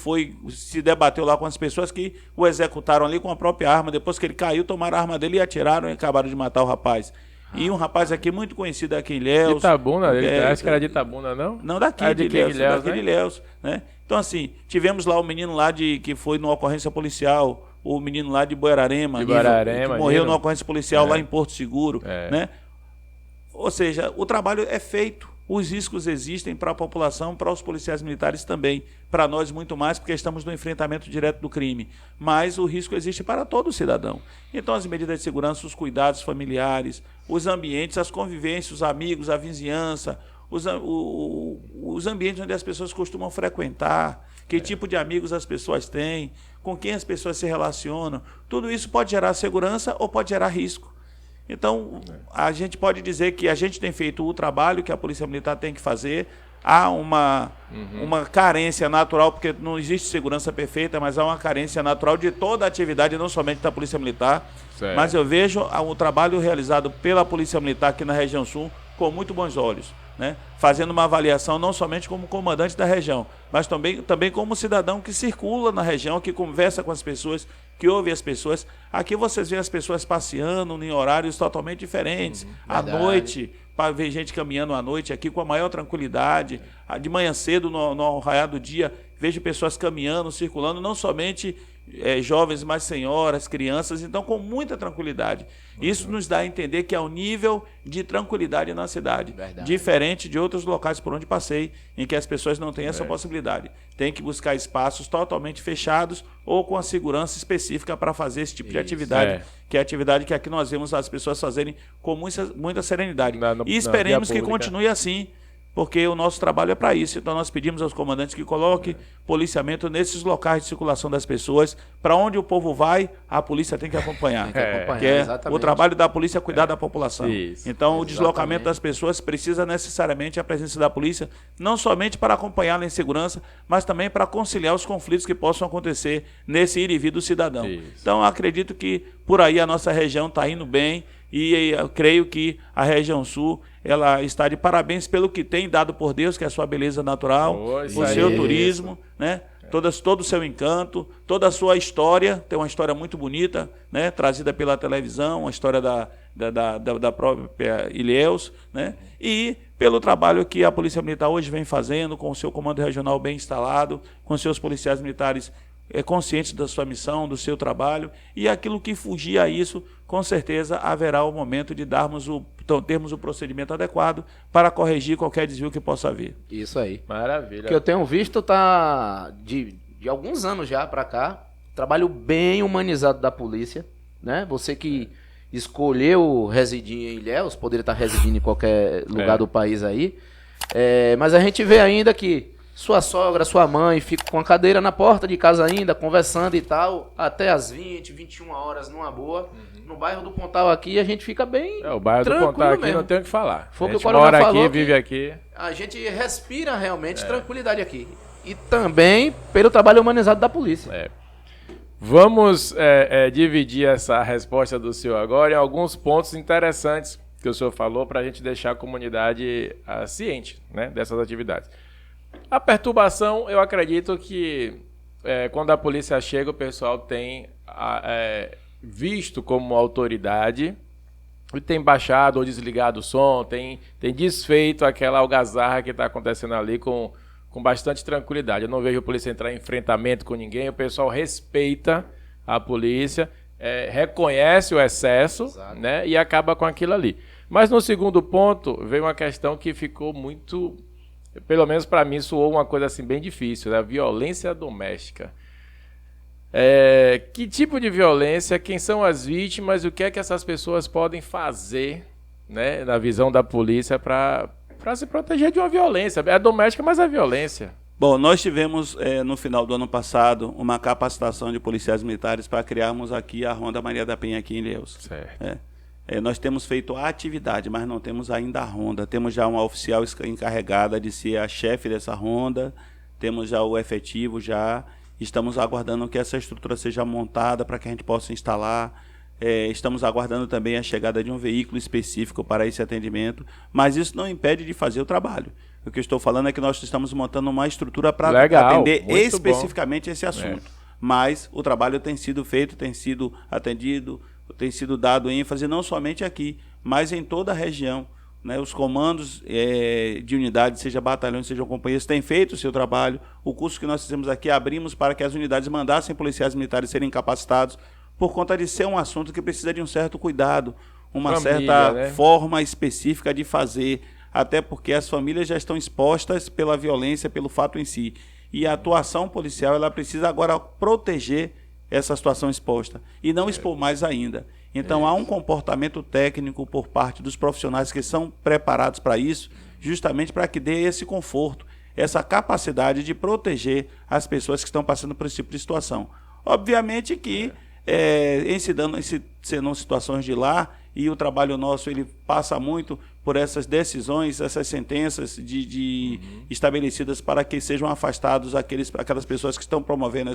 se debateu lá com as pessoas que o executaram ali com a própria arma. Depois que ele caiu, tomaram a arma dele e atiraram e acabaram de matar o rapaz. E um rapaz aqui muito conhecido aqui em Ilhéus. De Itabuna, acho que era de Itabuna, não? Não, daqui de Ilhéus, né? Então, assim, tivemos lá o menino lá que foi numa ocorrência policial, o menino lá de Buerarema, que morreu numa ocorrência policial lá em Porto Seguro, né? Ou seja, o trabalho é feito. Os riscos existem para a população, para os policiais militares também. Para nós muito mais, porque estamos no enfrentamento direto do crime. Mas o risco existe para todo cidadão. Então as medidas de segurança, os cuidados familiares, os ambientes, as convivências, os amigos, a vizinhança, os ambientes onde as pessoas costumam frequentar, que tipo de amigos as pessoas têm, com quem as pessoas se relacionam. Tudo isso pode gerar segurança ou pode gerar risco. Então, a gente pode dizer que a gente tem feito o trabalho que a Polícia Militar tem que fazer. Há uma carência natural, porque não existe segurança perfeita, mas há uma carência natural de toda a atividade, não somente da Polícia Militar. Certo. Mas eu vejo o trabalho realizado pela Polícia Militar aqui na região sul com muito bons olhos, né? Fazendo uma avaliação não somente como comandante da região, mas também como cidadão que circula na região, que conversa com as pessoas, que ouve as pessoas. Aqui vocês veem as pessoas passeando em horários totalmente diferentes, à noite, para ver gente caminhando à noite aqui com a maior tranquilidade. De manhã cedo, no raiar do dia, vejo pessoas caminhando, circulando, não somente jovens, mais senhoras, crianças, então com muita tranquilidade. Isso nos dá a entender que é o nível de tranquilidade na cidade, diferente de outros locais por onde passei, em que as pessoas não têm essa possibilidade. Tem que buscar espaços totalmente fechados ou com a segurança específica para fazer esse tipo de atividade, que é a atividade que aqui nós vemos as pessoas fazerem com muita serenidade. E esperemos que continue assim, porque o nosso trabalho é para isso. Então nós pedimos aos comandantes que coloquem policiamento nesses locais de circulação das pessoas. Para onde o povo vai, a polícia tem que acompanhar. O trabalho da polícia é cuidar da população. Isso. Então o deslocamento das pessoas precisa necessariamente a presença da polícia, não somente para acompanhá-la em segurança, mas também para conciliar os conflitos que possam acontecer nesse ir e vir do cidadão. Isso. Então acredito que por aí a nossa região está indo bem. E eu creio que a região sul, ela está de parabéns pelo que tem dado por Deus, que é a sua beleza natural, o seu turismo, né? Todo o seu encanto, toda a sua história, tem uma história muito bonita, né? Trazida pela televisão, uma história da própria Ilhéus, né? E pelo trabalho que a Polícia Militar hoje vem fazendo, com o seu comando regional bem instalado, com seus policiais militares conscientes da sua missão, do seu trabalho, e aquilo que fugir a isso, com certeza haverá o momento de termos o procedimento adequado para corrigir qualquer desvio que possa haver. Isso aí. Maravilha. O que eu tenho visto de alguns anos já para cá, trabalho bem humanizado da polícia, né? Você que escolheu residir em Ilhéus, poderia estar residindo em qualquer lugar do país aí, mas a gente vê ainda que sua sogra, sua mãe, fica com a cadeira na porta de casa ainda, conversando e tal, até as 20, 21 horas numa boa. No bairro do Pontal aqui, a gente fica bem o bairro do Pontal aqui mesmo. Não tem o que falar. Foi a gente que o mora aqui, vive aqui. A gente respira realmente tranquilidade aqui. E também pelo trabalho humanizado da polícia. Vamos dividir essa resposta do senhor agora em alguns pontos interessantes que o senhor falou para a gente deixar a comunidade ciente, né, dessas atividades. A perturbação, eu acredito que quando a polícia chega, o pessoal tem visto como autoridade e tem baixado ou desligado o som, tem desfeito aquela algazarra que está acontecendo ali com bastante tranquilidade. Eu não vejo a polícia entrar em enfrentamento com ninguém, o pessoal respeita a polícia, reconhece o excesso, né, e acaba com aquilo ali. Mas no segundo ponto, veio uma questão que ficou muito... Pelo menos para mim soou uma coisa assim bem difícil, né? A violência doméstica. Que tipo de violência, quem são as vítimas, o que é que essas pessoas podem fazer, né, na visão da polícia para se proteger de uma violência? É doméstica, mas é violência. Bom, nós tivemos no final do ano passado uma capacitação de policiais militares para criarmos aqui a Ronda Maria da Penha aqui em Ilhéus. Certo. Nós temos feito a atividade, mas não temos ainda a ronda. Temos já uma oficial encarregada de ser a chefe dessa ronda, temos já o efetivo estamos aguardando que essa estrutura seja montada para que a gente possa instalar. Estamos aguardando também a chegada de um veículo específico para esse atendimento, mas isso não impede de fazer o trabalho. O que eu estou falando é que nós estamos montando uma estrutura para atender especificamente esse assunto. Mas o trabalho tem sido feito, tem sido atendido, tem sido dado ênfase não somente aqui, mas em toda a região, né? Os comandos de unidades, seja batalhões, sejam companhias, têm feito o seu trabalho. O curso que nós fizemos aqui, abrimos para que as unidades mandassem policiais militares serem capacitados, por conta de ser um assunto que precisa de um certo cuidado, uma certa forma específica de fazer, até porque as famílias já estão expostas pela violência, pelo fato em si. E a atuação policial, ela precisa agora proteger essa situação exposta e não expor mais ainda. Então há um comportamento técnico por parte dos profissionais que são preparados para isso, justamente para que dê esse conforto, essa capacidade de proteger as pessoas que estão passando por esse tipo de situação. Obviamente que sendo situações de lá, e o trabalho nosso ele passa muito por essas decisões, essas sentenças estabelecidas para que sejam afastados aquelas pessoas que estão promovendo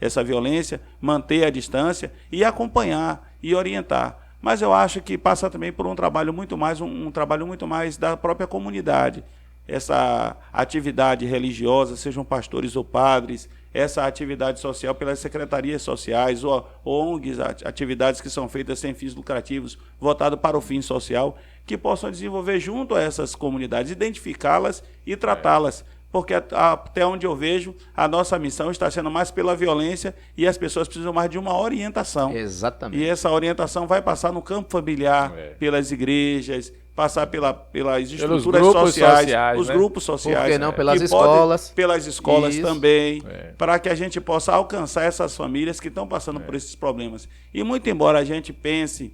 essa violência, manter a distância e acompanhar e orientar. Mas eu acho que passa também por um trabalho muito mais da própria comunidade. Essa atividade religiosa, sejam pastores ou padres, essa atividade social pelas secretarias sociais, ou ONGs, atividades que são feitas sem fins lucrativos, voltado para o fim social, que possam desenvolver junto a essas comunidades, identificá-las e tratá-las, porque até onde eu vejo, a nossa missão está sendo mais pela violência e as pessoas precisam mais de uma orientação. Exatamente. E essa orientação vai passar no campo familiar, pelas igrejas, passar pelas estruturas sociais, os né? grupos sociais. Por que não pelas escolas? Pelas escolas Isso. também, para que a gente possa alcançar essas famílias que estão passando por esses problemas. E muito embora a gente pense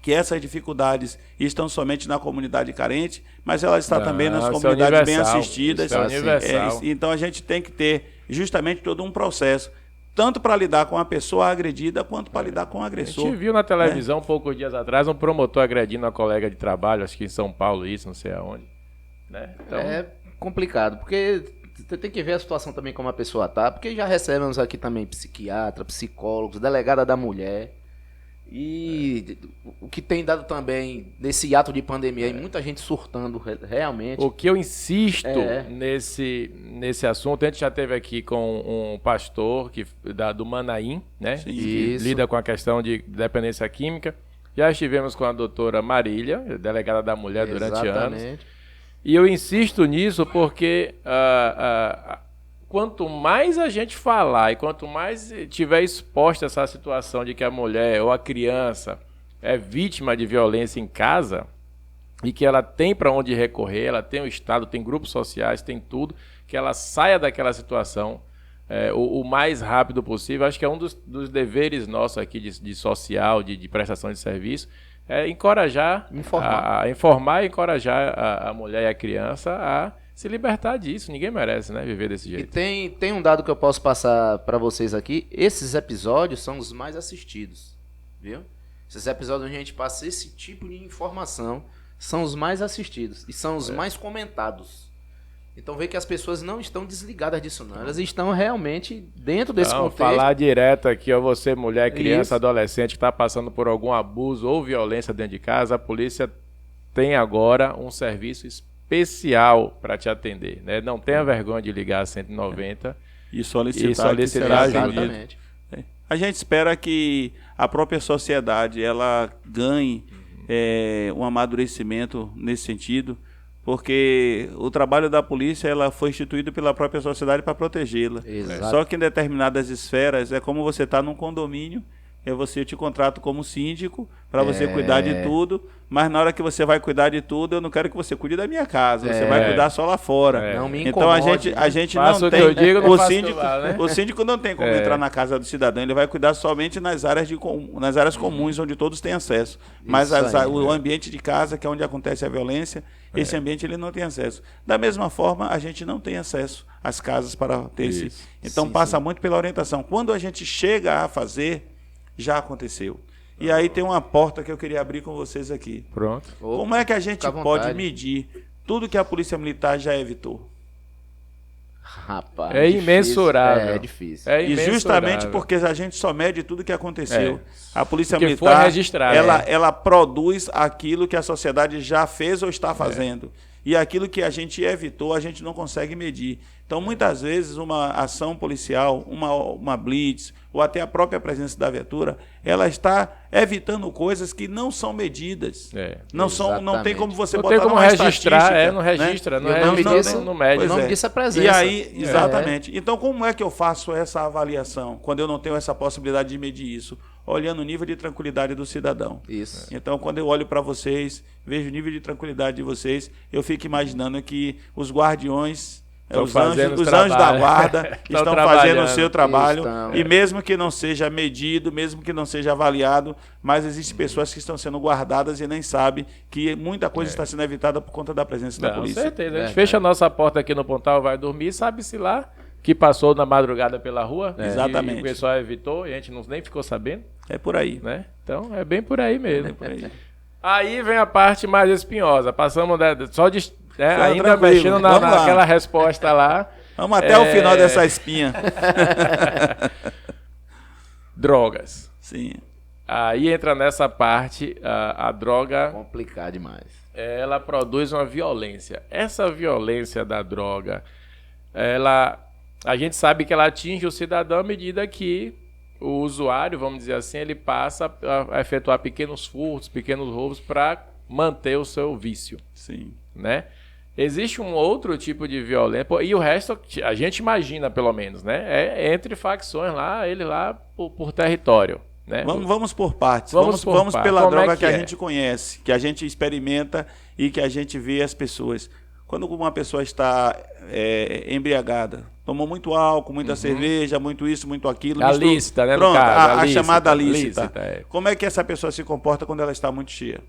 que essas dificuldades estão somente na comunidade carente, mas ela está também nas comunidades bem assistidas. Então a gente tem que ter justamente todo um processo, tanto para lidar com a pessoa agredida, quanto para lidar com o agressor. A gente viu na televisão, poucos dias atrás, um promotor agredindo uma colega de trabalho, acho que em São Paulo, isso, não sei aonde. Né? Então... É complicado, porque você tem que ver a situação também como a pessoa tá, porque já recebemos aqui também psiquiatra, psicólogos, delegada da mulher. E o que tem dado também nesse ato de pandemia, e muita gente surtando realmente. O que eu insisto nesse assunto, a gente já teve aqui com um pastor do Manaim, né? Que lida com a questão de dependência química. Já estivemos com a doutora Marília, delegada da mulher durante anos. E eu insisto nisso porque quanto mais a gente falar e quanto mais tiver exposta essa situação de que a mulher ou a criança é vítima de violência em casa e que ela tem para onde recorrer, ela tem o Estado, tem grupos sociais, tem tudo, que ela saia daquela situação o mais rápido possível. Acho que é um dos informar nossos aqui de social, de prestação de serviço, encorajar, informar e encorajar a mulher e a criança a se libertar disso. Ninguém merece, né, viver desse jeito. E tem um dado que eu posso passar para vocês aqui. Esses episódios são os mais assistidos, viu? Esses episódios onde a gente passa esse tipo de informação são os mais assistidos e são os mais comentados. Então vê que as pessoas não estão desligadas disso, não. Elas estão realmente dentro desse contexto. Falar direto aqui, ó, você, mulher, criança, adolescente que está passando por algum abuso ou violência dentro de casa, a polícia tem agora um serviço especial para te atender, né? Não tenha vergonha de ligar a 190 e solicitar ajuda. Exatamente. A gente espera que a própria sociedade ela ganhe um amadurecimento nesse sentido, porque o trabalho da polícia ela foi instituído pela própria sociedade para protegê-la. Só que em determinadas esferas é como você está num condomínio. Eu te contrato como síndico para você cuidar de tudo, mas na hora que você vai cuidar de tudo, eu não quero que você cuide da minha casa, você vai cuidar só lá fora. Não me então incomode, a gente não tem, o síndico não tem como entrar na casa do cidadão, ele vai cuidar somente nas áreas comuns onde todos têm acesso. Mas o ambiente de casa, que é onde acontece a violência, esse ambiente ele não tem acesso. Da mesma forma, a gente não tem acesso às casas para ter esse. Então passa muito pela orientação. Quando a gente chega a fazer, já aconteceu. E aí tem uma porta que eu queria abrir com vocês aqui. Pronto. Como é que a gente pode medir tudo que a Polícia Militar já evitou? Rapaz, é imensurável. É difícil. E justamente porque a gente só mede tudo que aconteceu. A Polícia porque Militar, registrado, ela produz aquilo que a sociedade já fez ou está fazendo. E aquilo que a gente evitou, a gente não consegue medir. Então, muitas vezes, uma ação policial, uma blitz, ou até a própria presença da viatura, ela está evitando coisas que não são medidas. Não tem como você botar numa estatística. Não registra, né? Não mede. O nome disso é presença. E aí, exatamente. Então, como é que eu faço essa avaliação, quando eu não tenho essa possibilidade de medir isso? Olhando o nível de tranquilidade do cidadão. Isso. Então, quando eu olho para vocês, vejo o nível de tranquilidade de vocês, eu fico imaginando que os guardiões, os anjos da guarda estão fazendo o seu trabalho, e mesmo que não seja medido, mesmo que não seja avaliado, mas existem pessoas que estão sendo guardadas e nem sabem que muita coisa está sendo evitada por conta da presença da polícia. Com certeza. A gente fecha a nossa porta aqui no Pontal, vai dormir, sabe-se lá que passou na madrugada pela rua. Exatamente. E o pessoal evitou e a gente nem ficou sabendo. É por aí. Né? Então, é bem por aí mesmo. É por aí. Aí vem a parte mais espinhosa. Passamos só de... ainda mexendo naquela resposta lá. Vamos até o final dessa espinha. Drogas. Sim. Aí entra nessa parte a droga... Complicado demais. Ela produz uma violência. Essa violência da droga, a gente sabe que ela atinge o cidadão à medida que o usuário, vamos dizer assim, ele passa a efetuar pequenos furtos, pequenos roubos para manter o seu vício. Sim. Né? Existe um outro tipo de violência, e o resto a gente imagina, pelo menos, né? É entre facções lá, ele lá por território, né? Vamos por partes. Vamos pela Como droga é que a é? gente conhece, que a gente experimenta e que a gente vê as pessoas. Quando uma pessoa está embriagada, tomou muito álcool, muita cerveja, muito isso, muito aquilo. A lícita, né? Pronto, no caso, a chamada lícita. é. Como é que essa pessoa se comporta quando ela está muito cheia?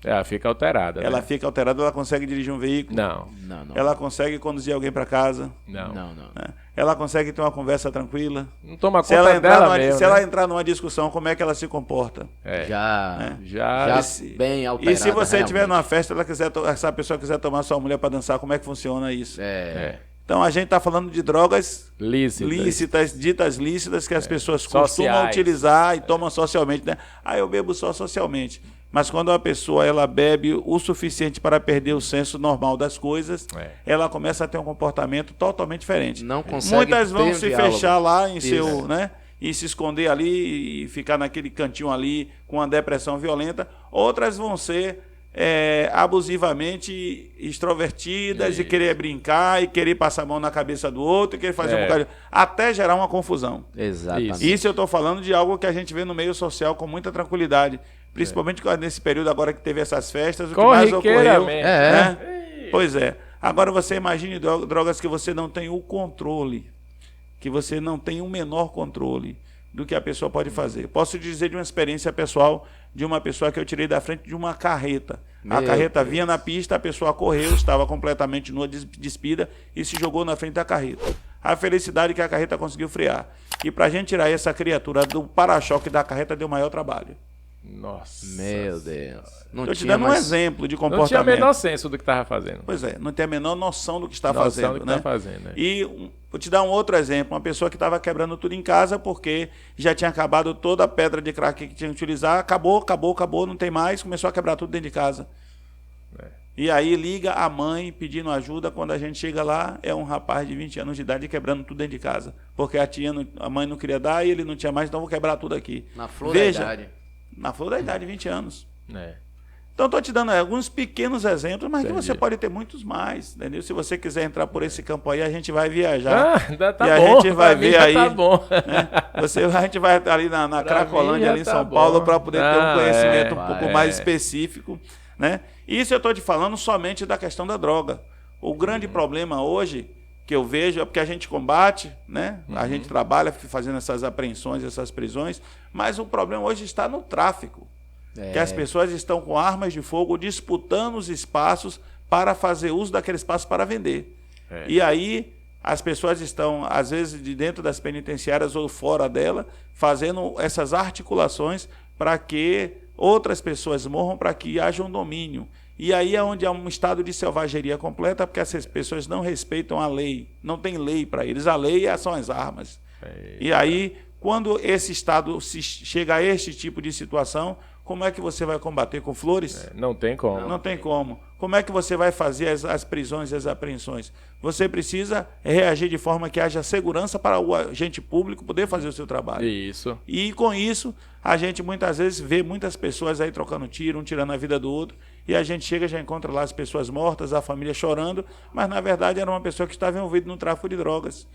Ela fica alterada, Ela né? fica alterada, ela consegue dirigir um veículo? Não, Ela consegue conduzir alguém para casa? não. Né? Ela consegue ter uma conversa tranquila? Não toma Se ela conta dela mesmo, se né? ela entrar numa discussão, como é que ela se comporta? É. Já se- bem alterada. E se você estiver realmente. numa festa, essa pessoa quiser tomar sua mulher para dançar, como é que funciona isso? É. Então a gente está falando de drogas Lícitas. ditas lícitas, que as pessoas costumam Sociais. utilizar e tomam socialmente, né? Ah, eu bebo só socialmente. Mas quando a pessoa ela bebe o suficiente para perder o senso normal das coisas, ela começa a ter um comportamento totalmente diferente. Não consegue Muitas vão ter um se diálogo. fechar lá em Isso. seu, né? E se esconder ali e ficar naquele cantinho ali com uma depressão violenta. Outras vão ser abusivamente extrovertidas e querer brincar e querer passar a mão na cabeça do outro e querer fazer um bocado até gerar uma confusão. Exatamente. Isso eu estou falando de algo que a gente vê no meio social com muita tranquilidade. Principalmente nesse período agora que teve essas festas, o que mais ocorreu. Corriqueiramente. Né? Pois é. Agora você imagine drogas que você não tem o controle, que você não tem o menor controle do que a pessoa pode fazer. Posso dizer de uma experiência pessoal de uma pessoa que eu tirei da frente de uma carreta. A carreta vinha na pista, a pessoa correu, estava completamente nua, despida e se jogou na frente da carreta. A felicidade é que a carreta conseguiu frear. E para a gente tirar essa criatura do para-choque da carreta deu maior trabalho. Nossa. Meu Deus. Não Estou te tinha dando um mais... exemplo de Não tinha comportamento. o menor senso do que estava fazendo. Pois é, não tem a menor noção do que está Noção fazendo. do que né? tá fazendo, né? E vou te dar um outro exemplo. Uma pessoa que estava quebrando tudo em casa porque já tinha acabado toda a pedra de crack que tinha que utilizar. Acabou, não tem mais. Começou a quebrar tudo dentro de casa. E aí liga a mãe pedindo ajuda. Quando a gente chega lá, é um rapaz de 20 anos de idade quebrando tudo dentro de casa. Porque a mãe não queria dar e ele não tinha mais, então vou quebrar tudo aqui. Na flor Veja, da idade. na flor da idade, 20 anos. É. Então, estou te dando alguns pequenos exemplos, mas que Entendi. você pode ter muitos mais, entendeu? Se você quiser entrar por esse campo aí, a gente vai viajar. Ainda tá e a bom. gente vai pra mim ver já aí. Tá bom. Né? A gente vai ali na Pra Cracolândia, mim ali em já São tá Paulo, bom. para poder ter um conhecimento um pouco mais é. específico. Né? E isso eu estou te falando somente da questão da droga. O grande problema hoje que eu vejo é porque a gente combate, né? A gente trabalha fazendo essas apreensões, essas prisões, mas o problema hoje está no tráfico. Que as pessoas estão com armas de fogo disputando os espaços para fazer uso daquele espaço para vender. E aí as pessoas estão, às vezes, de dentro das penitenciárias ou fora dela, fazendo essas articulações para que outras pessoas morram, para que haja um domínio. E aí é onde há um estado de selvageria completa, porque essas pessoas não respeitam a lei, não tem lei para eles. A lei são as armas. E aí, quando esse estado chega a este tipo de situação, como é que você vai combater com flores? Não tem como. Não tem como. Como é que você vai fazer as prisões e as apreensões? Você precisa reagir de forma que haja segurança para o agente público poder fazer o seu trabalho. Isso. E com isso, a gente muitas vezes vê muitas pessoas aí trocando tiro, um tirando a vida do outro, e a gente chega e já encontra lá as pessoas mortas, a família chorando, mas na verdade era uma pessoa que estava envolvida no tráfico de drogas,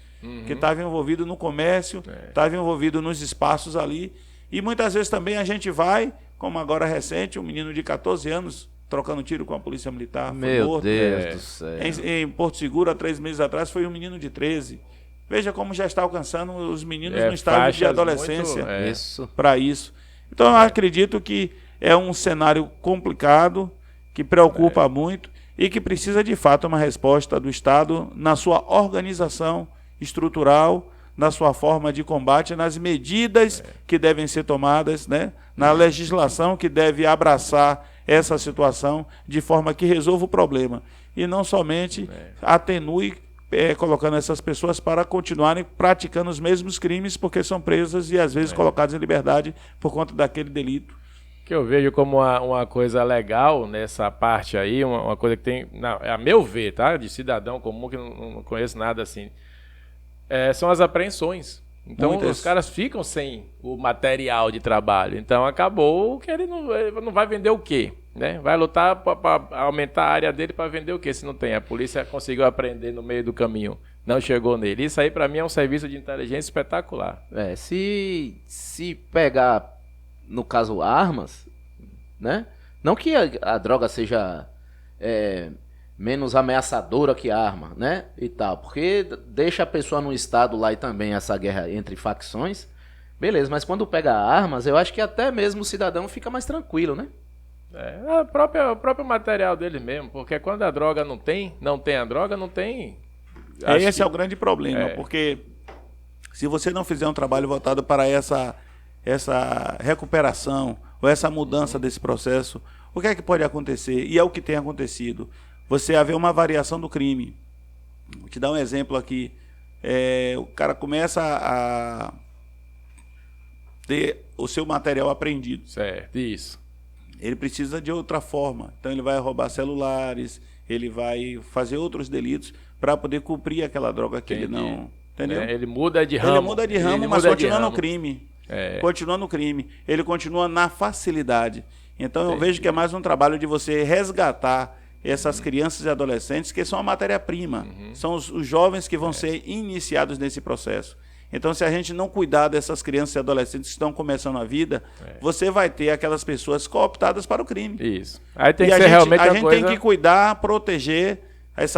que estava envolvido no comércio, estava envolvido nos espaços ali. E muitas vezes também a gente vai, como agora recente, um menino de 14 anos trocando tiro com a polícia militar. Meu morto. Deus do céu. Em Porto Seguro, há 3 meses atrás, foi um menino de 13. Veja como já está alcançando os meninos no estágio de faixas adolescência muito, Isso. para isso. Então eu acredito que é um cenário complicado, que preocupa muito e que precisa de fato uma resposta do Estado na sua organização estrutural, na sua forma de combate, nas medidas que devem ser tomadas, né? Na legislação que deve abraçar essa situação de forma que resolva o problema e não somente atenue colocando essas pessoas para continuarem praticando os mesmos crimes porque são presas e às vezes colocadas em liberdade por conta daquele delito. Que eu vejo como uma coisa legal nessa parte aí, uma coisa que tem, a meu ver, tá? De cidadão comum que não conheço nada assim, são as apreensões. Então os caras ficam sem o material de trabalho. Então acabou que ele não vai vender o quê? né? Vai lutar para aumentar a área dele para vender o quê? Se não tem. A polícia conseguiu apreender no meio do caminho. Não chegou nele. Isso aí, para mim, é um serviço de inteligência espetacular. Se pegar, no caso, armas, né? Não que a droga seja menos ameaçadora que a arma, né? E tal. Porque deixa a pessoa num estado lá e também essa guerra entre facções. Beleza, mas quando pega armas, eu acho que até mesmo o cidadão fica mais tranquilo, né? O próprio material dele mesmo. Porque quando a droga não tem a droga, não tem... Esse é o grande problema, porque se você não fizer um trabalho voltado para essa recuperação ou essa mudança desse processo, o que é que pode acontecer? E é o que tem acontecido. Você haver uma variação do crime. Vou te dar um exemplo aqui. O cara começa a ter o seu material apreendido. Certo, isso. Ele precisa de outra forma. Então ele vai roubar celulares, ele vai fazer outros delitos para poder cumprir aquela droga que ele não... Entendeu? Ele muda de ramo. Ele muda de ramo, mas continua no crime. Continua no crime. Ele continua na facilidade. Então eu vejo que é mais um trabalho de você resgatar essas crianças e adolescentes que são a matéria-prima. São os jovens que vão ser iniciados nesse processo. Então, se a gente não cuidar dessas crianças e adolescentes que estão começando a vida, você vai ter aquelas pessoas cooptadas para o crime. Isso. Aí tem que ser realmente a gente tem que cuidar, proteger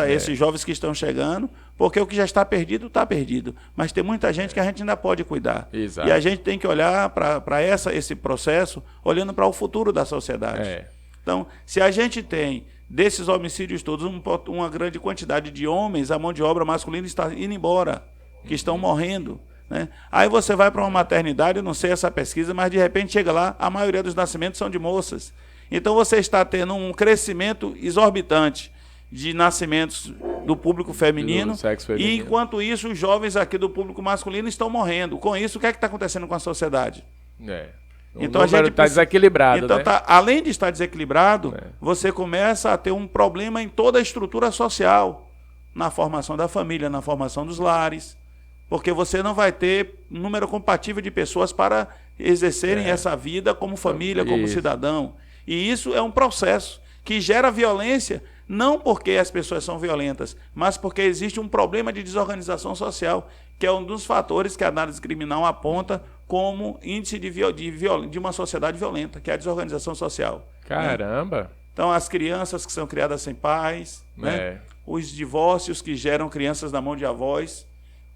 esses jovens que estão chegando, porque o que já está perdido, está perdido. Mas tem muita gente que a gente ainda pode cuidar. Exato. E a gente tem que olhar para esse processo, olhando para o futuro da sociedade. Então, se a gente tem desses homicídios todos, uma grande quantidade de homens, a mão de obra masculina está indo embora, que estão morrendo, né? Aí você vai para uma maternidade, eu não sei essa pesquisa, mas de repente chega lá, a maioria dos nascimentos são de moças. Então você está tendo um crescimento exorbitante de nascimentos do público feminino, e enquanto isso os jovens aqui do público masculino estão morrendo. Com isso, o que é que está acontecendo com a sociedade? Então a gente está desequilibrado. Então, né? Além de estar desequilibrado, você começa a ter um problema em toda a estrutura social, na formação da família, na formação dos lares, porque você não vai ter um número compatível de pessoas para exercerem essa vida como família, como cidadão. E isso é um processo que gera violência, não porque as pessoas são violentas, mas porque existe um problema de desorganização social, que é um dos fatores que a análise criminal aponta como índice de uma sociedade violenta, que é a desorganização social. Caramba! Né? Então, as crianças que são criadas sem pais, né? Os divórcios que geram crianças na mão de avós,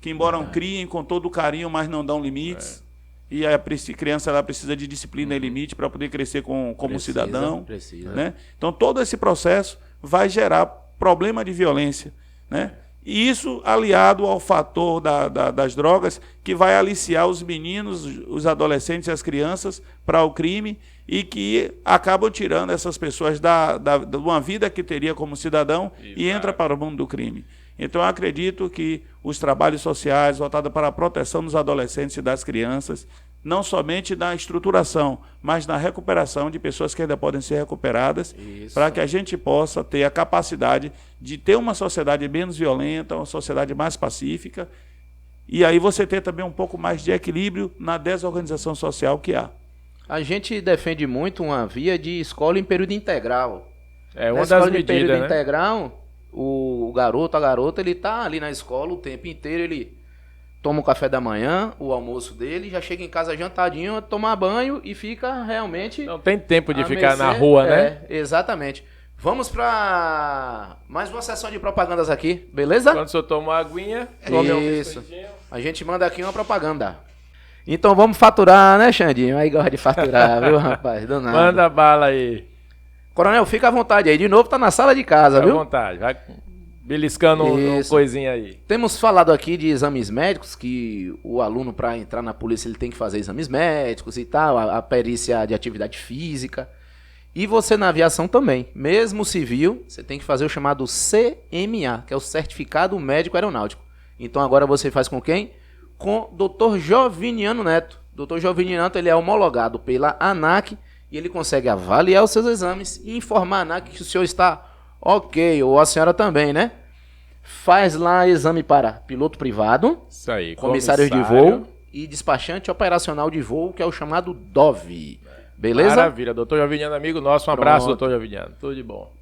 que embora criem com todo o carinho, mas não dão limites. E a criança ela precisa de disciplina e limite para poder crescer como cidadão. Né? Então, todo esse processo vai gerar problema de violência. Né? E isso aliado ao fator das drogas, que vai aliciar os meninos, os adolescentes e as crianças para o crime, e que acabam tirando essas pessoas de uma vida que teria como cidadão e entra para o mundo do crime. Então, eu acredito que os trabalhos sociais voltados para a proteção dos adolescentes e das crianças, não somente na estruturação, mas na recuperação de pessoas que ainda podem ser recuperadas, para que a gente possa ter a capacidade de ter uma sociedade menos violenta, uma sociedade mais pacífica, e aí você ter também um pouco mais de equilíbrio na desorganização social que há. A gente defende muito uma via de escola em período integral. É uma das medidas, período integral, o garoto, a garota, ele tá ali na escola o tempo inteiro, ele toma o café da manhã, o almoço dele, já chega em casa jantadinho, tomar banho e fica realmente... Não tem tempo de ficar na rua, né? Exatamente. Vamos para mais uma sessão de propagandas aqui, beleza? Quando o senhor toma uma aguinha, isso. A gente manda aqui uma propaganda. Então vamos faturar, né, Xandinho? Aí gosta de faturar, viu, rapaz? Do nada. Manda bala aí. Coronel, fica à vontade aí. De novo, tá na sala de casa, viu? Fica à vontade. Vai beliscando uma coisinha aí. Temos falado aqui de exames médicos, que o aluno, para entrar na polícia, ele tem que fazer exames médicos e tal, a perícia de atividade física. E você na aviação também. Mesmo civil, você tem que fazer o chamado CMA, que é o Certificado Médico Aeronáutico. Então agora você faz com quem? Com o Dr. Joviniano Neto. Dr. Joviniano Neto, ele é homologado pela ANAC, e ele consegue avaliar os seus exames e informar a ANAC que o senhor está ok, ou a senhora também, né? Faz lá exame para piloto privado, isso aí, comissários de voo e despachante operacional de voo, que é o chamado DOV. Beleza? Maravilha. Doutor Joviniano, amigo nosso. Um abraço, Pronto. doutor Joviniano. Tudo de bom.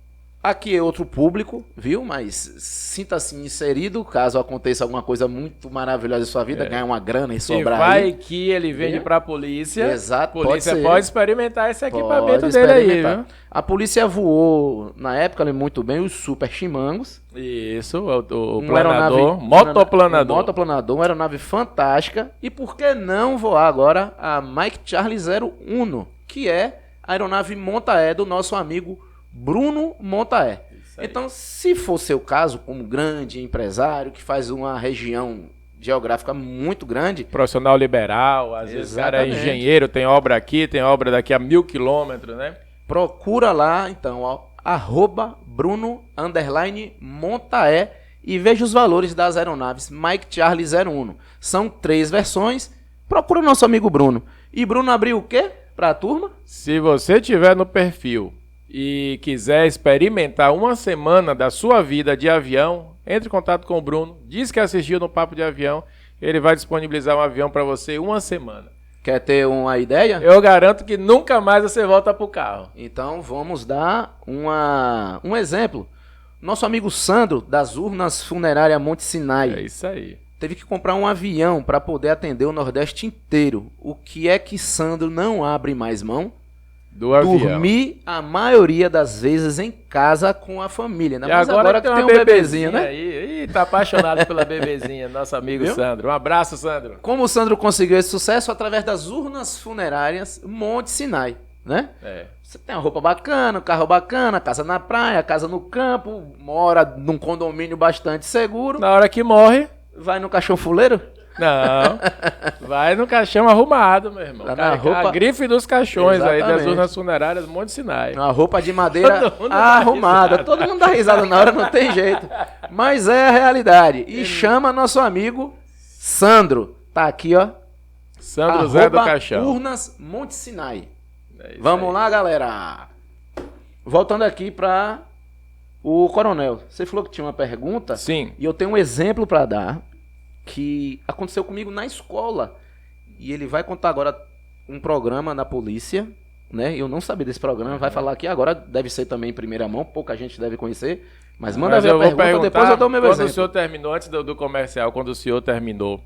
Aqui é outro público, viu? Mas sinta-se inserido caso aconteça alguma coisa muito maravilhosa em sua vida, ganhar uma grana e E sobrar vai aí. que ele vende pra polícia. Exato, Polícia pode ser. pode experimentar esse equipamento Pode dele aí, experimentar. viu? A polícia voou, na época, muito bem, os super chimangos. Isso, o Uma aeronave- planador, motoplanador. Um motoplanador, uma aeronave fantástica. E por que não voar agora a Mike Charlie 01, que é a aeronave Montaé do nosso amigo Bruno Montaé. aí. Então, se for seu caso, como grande empresário que faz uma região geográfica muito grande, Profissional liberal, às vezes o cara é Exatamente. engenheiro, tem obra aqui, tem obra daqui a 1.000 quilômetros, né? procura lá, então, ó, @Bruno_Montaé e veja os valores das aeronaves Mike Charlie 01. São 3 versões. Procura nosso amigo Bruno. E Bruno abriu o quê para a turma? Se você tiver no perfil e quiser experimentar uma semana da sua vida de avião, entre em contato com o Bruno, diz que assistiu no Papo de Avião, ele vai disponibilizar um avião para você uma semana. Quer ter uma ideia? Eu garanto que nunca mais você volta pro carro. Então vamos dar um exemplo. Nosso amigo Sandro, das Urnas Funerária Monte Sinai, É isso aí. teve que comprar um avião para poder atender o Nordeste inteiro. O que é que Sandro não abre mais mão? Do avião. Dormir a maioria das vezes em casa com a família, né? E Mas agora que tem uma um bebezinho, né? Aí. Ih, tá apaixonado pela bebezinha, nosso amigo Viu? Sandro. Um abraço, Sandro. Como o Sandro conseguiu esse sucesso? Através das Urnas Funerárias Monte Sinai, né? É. Você tem uma roupa bacana, um carro bacana, casa na praia, casa no campo, mora num condomínio bastante seguro, Na hora que morre, vai no caixão fuleiro, não. Vai no caixão arrumado, meu irmão. Lá na roupa- A grife dos caixões aí das Exatamente. urnas funerárias Monte Sinai. uma roupa de madeira Todo mundo dá arrumada. risada. Todo mundo dá risada na hora, não tem jeito. Mas é a realidade. E chama nosso amigo Sandro. Tá aqui, ó. Sandro Zé do Arroba Caixão. Urnas Monte Sinai. É isso Vamos aí. lá, galera. Voltando aqui para o Coronel. Você falou que tinha uma pergunta. Sim. E eu tenho um exemplo para dar que aconteceu comigo na escola. E ele vai contar agora um programa na polícia, né? Eu não sabia desse programa, vai falar aqui agora, deve ser também em primeira mão, pouca gente deve conhecer. Mas manda ver a eu vou pergunta, depois eu dou meu quando exemplo. o senhor terminou, antes do comercial, quando o senhor terminou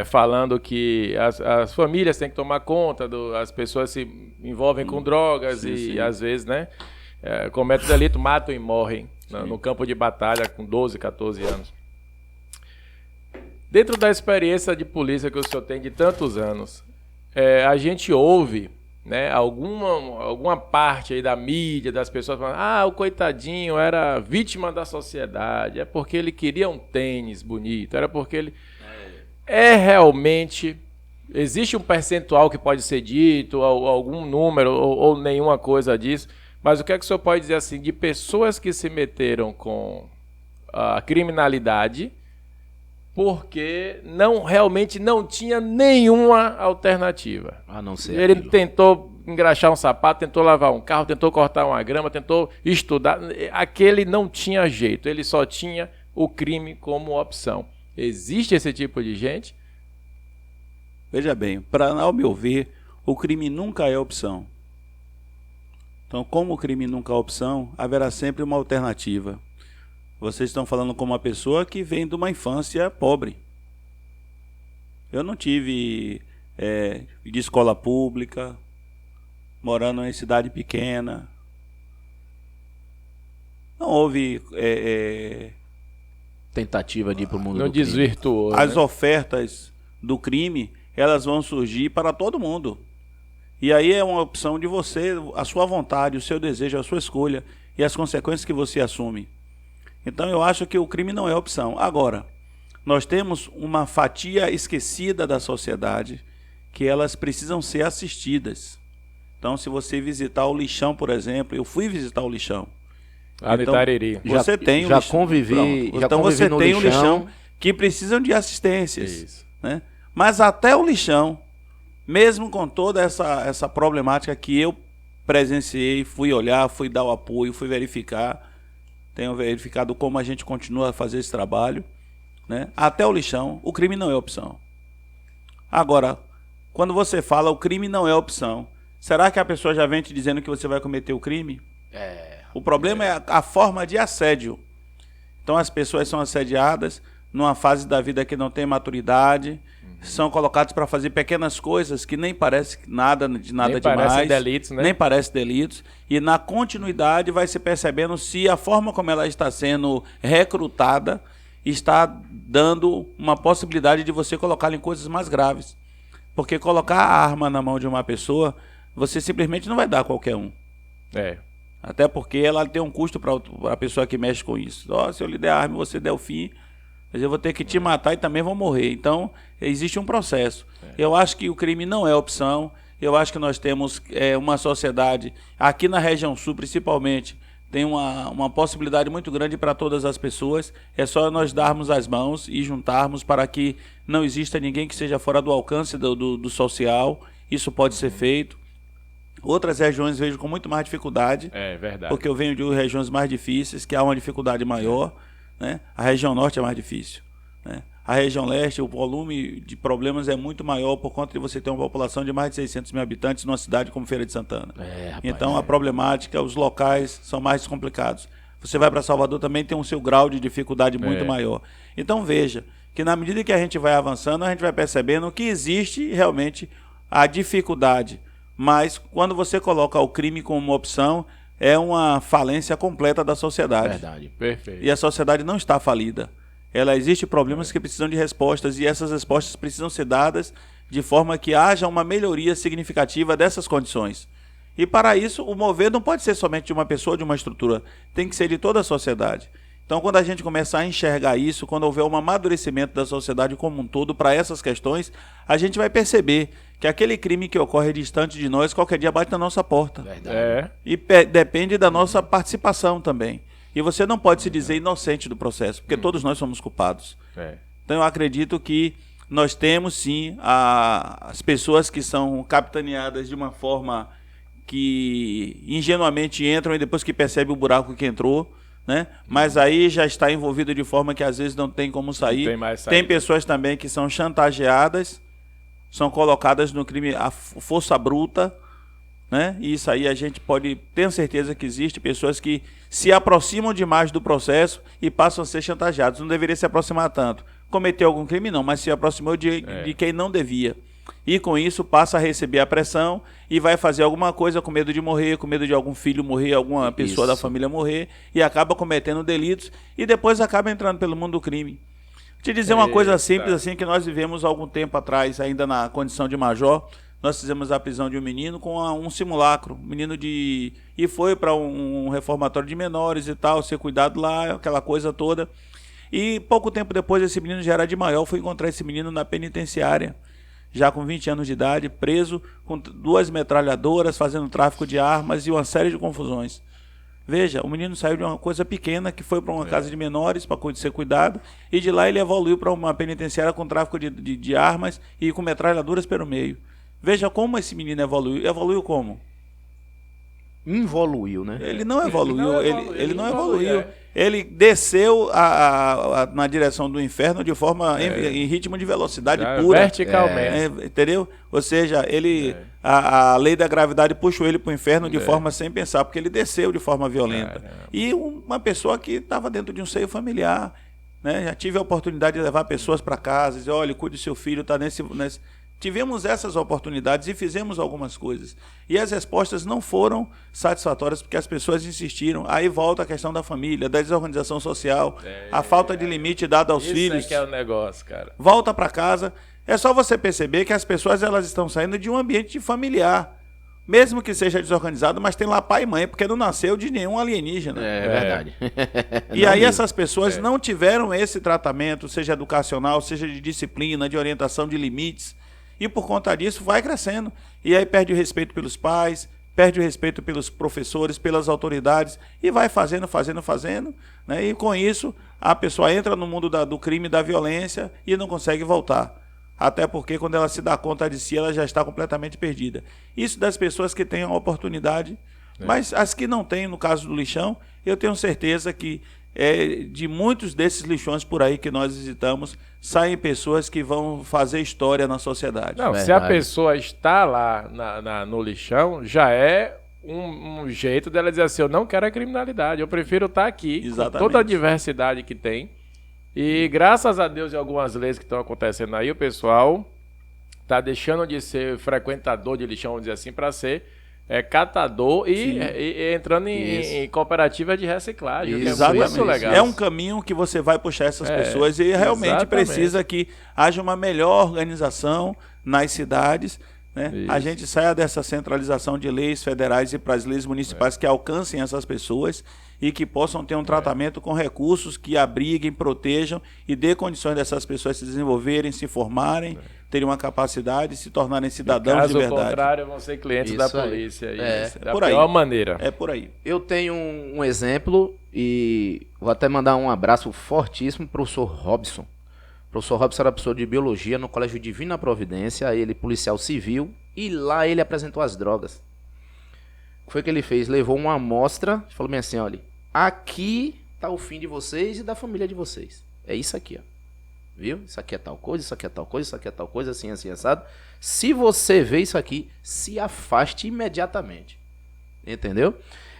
falando que as famílias têm que tomar conta, as pessoas se envolvem com drogas e às vezes, né, cometem delito, matam e morrem no campo de batalha com 12, 14 anos. Dentro da experiência de polícia que o senhor tem de tantos anos, a gente ouve, né, alguma parte aí da mídia, das pessoas falando, o coitadinho era vítima da sociedade, é porque ele queria um tênis bonito, era porque ele... realmente... Existe um percentual que pode ser dito, ou algum número, ou nenhuma coisa disso, mas o que é que o senhor pode dizer assim, de pessoas que se meteram com a criminalidade porque realmente não tinha nenhuma alternativa. A não ser Ele aquilo. tentou engraxar um sapato, tentou lavar um carro, tentou cortar uma grama, tentou estudar. Aquele não tinha jeito, ele só tinha o crime como opção. Existe esse tipo de gente? Veja bem, ao meu ver, o crime nunca é opção. Então, como o crime nunca é opção, haverá sempre uma alternativa. Vocês estão falando com uma pessoa que vem de uma infância pobre. Eu não tive de escola pública, morando em cidade pequena. Não houve Tentativa de ir pro mundo Não do crime. desvirtuou. as né? ofertas do crime, elas vão surgir para todo mundo. E aí é uma opção de você, a sua vontade, o seu desejo, a sua escolha e as consequências que você assume. Então eu acho que o crime não é opção. Agora, nós temos uma fatia esquecida da sociedade que elas precisam ser assistidas. Então, se você visitar o lixão, por exemplo, eu fui visitar o lixão. Lá no Então, Itariri. Você tem um já lixão. convivi- Pronto. já Então convivi você no tem um lixão. lixão que precisam de assistências. Isso. Né? Mas até o lixão, mesmo com toda essa problemática que eu presenciei, fui olhar, fui dar o apoio, fui verificar, tenho verificado como a gente continua a fazer esse trabalho, né? Até o lixão, o crime não é opção. Agora, quando você fala o crime não é opção, Será que a pessoa já vem te dizendo que você vai cometer o crime? O problema é a forma de assédio. Então as pessoas são assediadas numa fase da vida que não tem maturidade, são colocados para fazer pequenas coisas que nem parece nada nem demais, parecem delitos, né? nem parece delitos, e na continuidade vai se percebendo se a forma como ela está sendo recrutada está dando uma possibilidade de você colocá-la em coisas mais graves. Porque colocar a arma na mão de uma pessoa, você simplesmente não vai dar a qualquer um. Até porque ela tem um custo para a pessoa que mexe com isso. Se eu lhe der a arma e você der o fim, mas eu vou ter que te matar e também vou morrer. Então, existe um processo. Eu acho que o crime não é opção. Eu acho que nós temos uma sociedade, aqui na região sul principalmente, tem uma possibilidade muito grande para todas as pessoas. É só nós darmos as mãos e juntarmos para que não exista ninguém que seja fora do alcance do social. Isso pode ser feito. Outras regiões vejo com muito mais dificuldade. Verdade. Porque eu venho de regiões mais difíceis, que há uma dificuldade maior. Né? A região norte é mais difícil. Né? A região leste, o volume de problemas é muito maior por conta de você ter uma população de mais de 600 mil habitantes numa cidade como Feira de Santana. Então a problemática, os locais são mais complicados. Você vai para Salvador também tem o seu grau de dificuldade muito maior. Então veja que na medida que a gente vai avançando, a gente vai percebendo que existe realmente a dificuldade. Mas quando você coloca o crime como uma opção, é uma falência completa da sociedade. Verdade. Perfeito. E a sociedade não está falida. Existem problemas que precisam de respostas, e essas respostas precisam ser dadas de forma que haja uma melhoria significativa dessas condições. E para isso, o mover não pode ser somente de uma pessoa, de uma estrutura, tem que ser de toda a sociedade. Então, quando a gente começar a enxergar isso, quando houver um amadurecimento da sociedade como um todo para essas questões, a gente vai perceber que aquele crime que ocorre distante de nós, qualquer dia bate na nossa porta. Verdade. E depende da nossa participação também. E você não pode se dizer inocente do processo, porque todos nós somos culpados. Então eu acredito que nós temos sim as pessoas que são capitaneadas de uma forma que ingenuamente entram e depois que percebe o buraco que entrou, né? Mas aí já está envolvido de forma que às vezes não tem como sair. Tem pessoas também que são chantageadas, são colocadas no crime à força bruta, né? E isso aí a gente pode ter certeza que existe pessoas que se aproximam demais do processo e passam a ser chantageados. Não deveria se aproximar tanto. Cometeu algum crime não, mas se aproximou de quem não devia. E com isso passa a receber a pressão e vai fazer alguma coisa com medo de morrer, com medo de algum filho morrer, alguma pessoa da família morrer, e acaba cometendo delitos e depois acaba entrando pelo mundo do crime. Te dizer uma coisa simples assim, que nós vivemos há algum tempo atrás, ainda na condição de major. Nós fizemos a prisão de um menino com um simulacro, e foi para um reformatório de menores e tal, ser cuidado lá, aquela coisa toda. E pouco tempo depois esse menino já era de maior, fui encontrar esse menino na penitenciária, já com 20 anos de idade, preso com 2 metralhadoras, fazendo tráfico de armas e uma série de confusões. Veja, o menino saiu de uma coisa pequena, que foi para uma casa de menores para ser cuidado, e de lá ele evoluiu para uma penitenciária com tráfico de armas e com metralhadoras pelo meio. Veja como esse menino evoluiu. Evoluiu como? Involuiu, né? Ele não evoluiu. Ele não evoluiu. Ele desceu na direção do inferno de forma em ritmo de velocidade pura. Verticalmente. Entendeu? Ou seja, a lei da gravidade puxou ele para o inferno de forma sem pensar, porque ele desceu de forma violenta. E uma pessoa que estava dentro de um seio familiar, né? Já tive a oportunidade de levar pessoas para casa, dizer, olha, cuide do seu filho, está nesse. Tivemos essas oportunidades e fizemos algumas coisas. E as respostas não foram satisfatórias porque as pessoas insistiram. Aí volta a questão da família, da desorganização social, a falta de limite dado aos filhos. Isso é que é o negócio, cara. Volta para casa. É só você perceber que as pessoas elas estão saindo de um ambiente familiar. Mesmo que seja desorganizado, mas tem lá pai e mãe, porque não nasceu de nenhum alienígena. É verdade. E aí essas pessoas não tiveram esse tratamento, seja educacional, seja de disciplina, de orientação de limites. E por conta disso vai crescendo. E aí perde o respeito pelos pais, perde o respeito pelos professores, pelas autoridades, e vai fazendo, né? E com isso a pessoa entra no mundo do crime, da violência, e não consegue voltar. Até porque quando ela se dá conta de si, ela já está completamente perdida. Isso das pessoas que têm a oportunidade, mas as que não têm, no caso do lixão, eu tenho certeza que de muitos desses lixões por aí que nós visitamos, saem pessoas que vão fazer história na sociedade. Não, se a pessoa está lá no lixão, já é um jeito dela dizer assim, eu não quero a criminalidade, eu prefiro estar aqui, Exatamente. com toda a diversidade que tem. E graças a Deus e algumas leis que estão acontecendo aí, o pessoal está deixando de ser frequentador de lixão, vamos dizer assim, para ser catador e entrando em cooperativa de reciclagem. Exatamente. É muito legal. É um caminho que você vai puxar essas pessoas e realmente precisa que haja uma melhor organização nas cidades. Né? A gente saia dessa centralização de leis federais e para as leis municipais que alcancem essas pessoas e que possam ter um tratamento com recursos que abriguem, protejam e dê condições dessas pessoas se desenvolverem, se formarem, terem uma capacidade e se tornarem cidadãos de verdade. Caso contrário, vão ser clientes da polícia. Da por aí. pior maneira. É por aí. Eu tenho um exemplo e vou até mandar um abraço fortíssimo para o professor Robson. O professor Robson era professor de biologia no Colégio Divina Providência, ele policial civil, e lá ele apresentou as drogas. O que foi que ele fez? Levou uma amostra e falou bem assim, olha, aqui está o fim de vocês e da família de vocês. É isso aqui, ó. Viu? Isso aqui é tal coisa, isso aqui é tal coisa, isso aqui é tal coisa, assim, assim, assado. Se você vê isso aqui, se afaste imediatamente. Entendeu?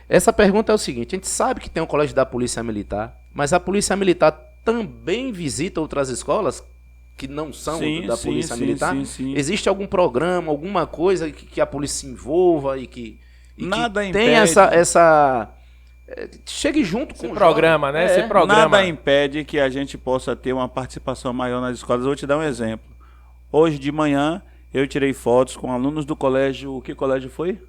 Essa pergunta é o seguinte, a gente sabe que tem um colégio da Polícia Militar, mas a Polícia Militar também visita outras escolas que não são da Polícia Militar? Sim. Existe algum programa, alguma coisa que a polícia se envolva e que nada que impede. tem essa chegue junto com o programa, né? Esse programa. Nada impede que a gente possa ter uma participação maior nas escolas. Eu vou te dar um exemplo. Hoje de manhã eu tirei fotos com alunos do colégio. Que colégio foi?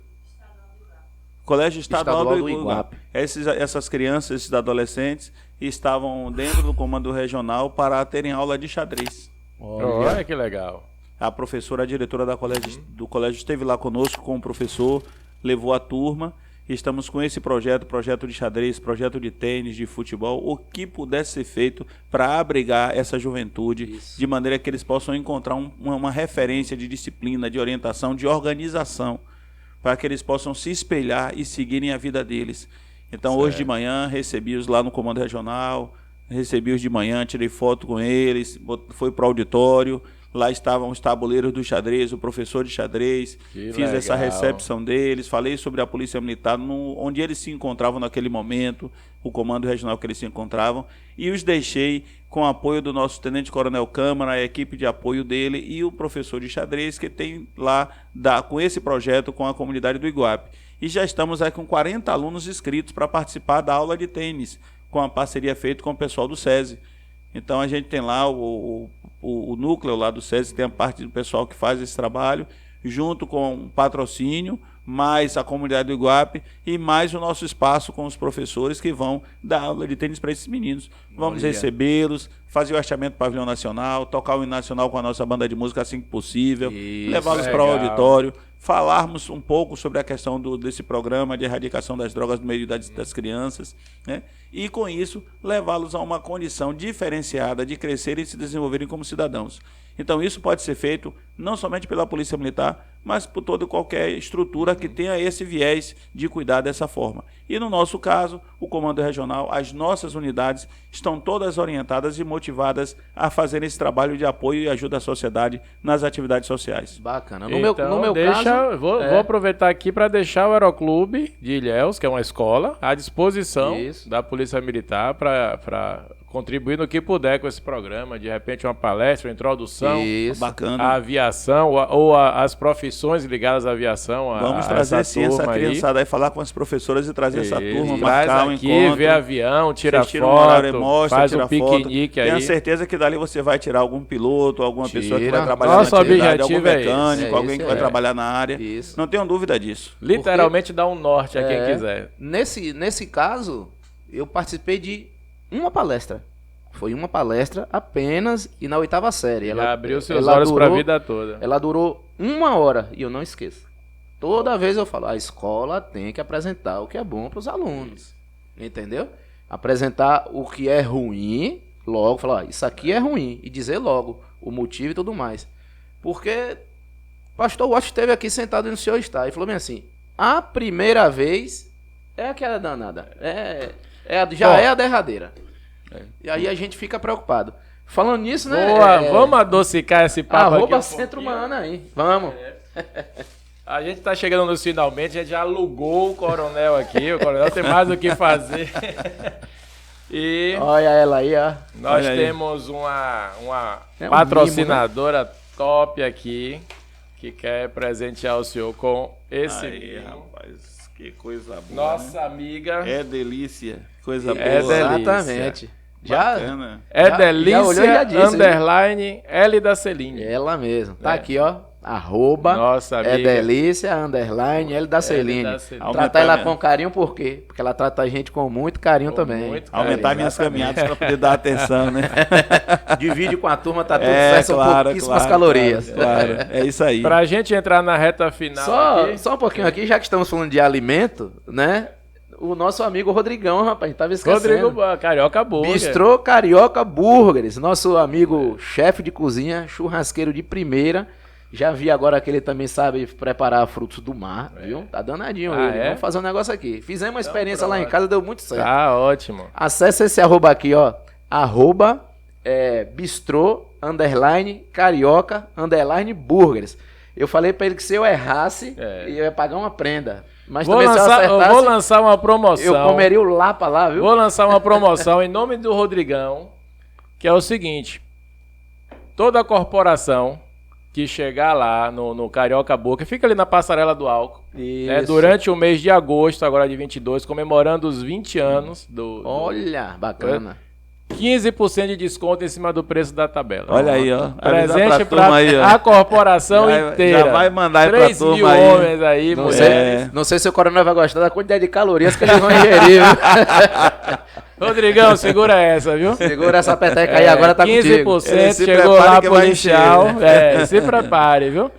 Colégio Estadual do Iguape. Essas crianças, esses adolescentes, estavam dentro do comando regional para terem aula de xadrez. Olha que legal. A professora, a diretora do colégio esteve lá conosco com o professor, levou a turma. Estamos com esse projeto de xadrez, projeto de tênis, de futebol, o que pudesse ser feito para abrigar essa juventude, de maneira que eles possam encontrar uma referência de disciplina, de orientação, de organização, para que eles possam se espelhar e seguirem a vida deles. Então, hoje de manhã, recebi-os lá no Comando Regional, recebi-os de manhã, tirei foto com eles, fui para o auditório, lá estavam os tabuleiros do xadrez, o professor de xadrez, fiz essa recepção deles, falei sobre a Polícia Militar, onde eles se encontravam naquele momento, o Comando Regional que eles se encontravam, e os deixei com o apoio do nosso Tenente Coronel Câmara, a equipe de apoio dele e o professor de xadrez que tem lá, com esse projeto com a comunidade do Iguape. E já estamos aí com 40 alunos inscritos para participar da aula de tênis, com a parceria feita com o pessoal do SESI. Então a gente tem lá o núcleo lá do SESI, tem a parte do pessoal que faz esse trabalho, junto com um patrocínio, mais a comunidade do Iguape e mais o nosso espaço com os professores que vão dar aula de tênis para esses meninos. Vamos recebê-los, fazer o hasteamento do pavilhão nacional, tocar o hino nacional com a nossa banda de música assim que possível, levá-los para o auditório, falarmos um pouco sobre a questão desse programa de erradicação das drogas no meio das crianças, né? E com isso levá-los a uma condição diferenciada de crescerem e se desenvolverem como cidadãos. Então isso pode ser feito não somente pela Polícia Militar, mas por toda e qualquer estrutura que tenha esse viés de cuidar dessa forma. E no nosso caso, o Comando Regional, as nossas unidades estão todas orientadas e motivadas a fazer esse trabalho de apoio e ajuda à sociedade nas atividades sociais. Bacana. No meu caso... Vou aproveitar aqui para deixar o Aeroclube de Ilhéus, que é uma escola, à disposição da Polícia Militar para contribuir no que puder com esse programa, de repente uma palestra, uma introdução, bacana, à aviação ou as profissões ligadas à aviação. Vamos trazer essa criançada aí, falar com as professoras e trazer essa turma, marcar um encontro. Ver avião, tira foto, faz um piquenique aí. Tenho certeza que dali você vai tirar algum piloto, alguma pessoa que vai trabalhar na atividade, algum mecânico, alguém que vai trabalhar na área. Não tenho dúvida disso. Literalmente dá um norte a quem quiser. Nesse caso, eu participei de uma palestra. Foi uma palestra apenas e na 8ª série. Ela abriu seus olhos para a vida toda. Ela durou 1 hora e eu não esqueço. Toda vez eu falo, a escola tem que apresentar o que é bom para os alunos. Entendeu? Apresentar o que é ruim, logo falar, isso aqui é ruim. E dizer logo o motivo e tudo mais. Porque o pastor Watts esteve aqui sentado no senhor está e falou bem assim, a primeira vez é aquela danada. Já é a derradeira. E aí a gente fica preocupado. Falando nisso, né? Boa, vamos adocicar esse papo aqui. Arroba Centro Humana aí. Vamos. A gente tá chegando nos finalmente, a gente já alugou o coronel aqui. O coronel tem mais o que fazer. E olha ela aí, ó. nós temos uma patrocinadora top aqui que quer presentear o senhor com esse Aí, rapaz, que coisa boa. Nossa amiga. É delícia. Coisa boa. É delícia. Exatamente. Já, Bacana. É já olhou e já delícia, disse, underline, L da Celine. ela mesmo. Tá aqui, ó. Arroba. Nossa É amiga. delícia, underline, L da Celine. da Celine. Tratar ela Aumentar com carinho, por quê? Porque ela trata a gente com muito carinho também. muito Aumentar carinho, minhas exatamente. caminhadas para poder dar atenção, né? Divide com a turma, tá tudo certo, são pouquíssimas calorias. Claro, é isso aí. Pra gente entrar na reta final Só um pouquinho aqui, já que estamos falando de alimento, né? O nosso amigo Rodrigão, rapaz, tava esquecendo. Rodrigo Carioca Burger. Bistrô Carioca Burgers, nosso amigo chefe de cozinha, churrasqueiro de primeira. Já vi agora que ele também sabe preparar frutos do mar, viu? Tá danadinho ele. Vamos fazer um negócio aqui. Fizemos uma experiência lá em casa, deu muito certo. Tá ótimo. Acesse esse arroba aqui, ó. Arroba bistrô, underline, carioca, underline, burgers. Eu falei pra ele que se eu errasse, eu ia pagar uma prenda. Mas Vou também se eu acertasse, vou lançar uma promoção. eu comeria o lapa lá, viu? Vou lançar uma promoção em nome do Rodrigão, que é o seguinte. Toda corporação que chegar lá no Carioca Burger, fica ali na passarela do álcool. Isso. Durante o mês de agosto, agora de 22, comemorando os 20 anos do Olha, bacana. 15% de desconto em cima do preço da tabela. Olha aí, ó. Presente turma aí, ó. a corporação inteira. Já vai mandar aí pra 3 mil turma aí. homens aí, Não mulheres. não sei se o coronel vai gostar da quantidade de calorias que eles vão ingerir, viu? Rodrigão, segura essa, viu? Segura essa peteca aí, agora tá 15% contigo. Ele se chegou prepare lá que vai policial. encher. Se prepare, viu?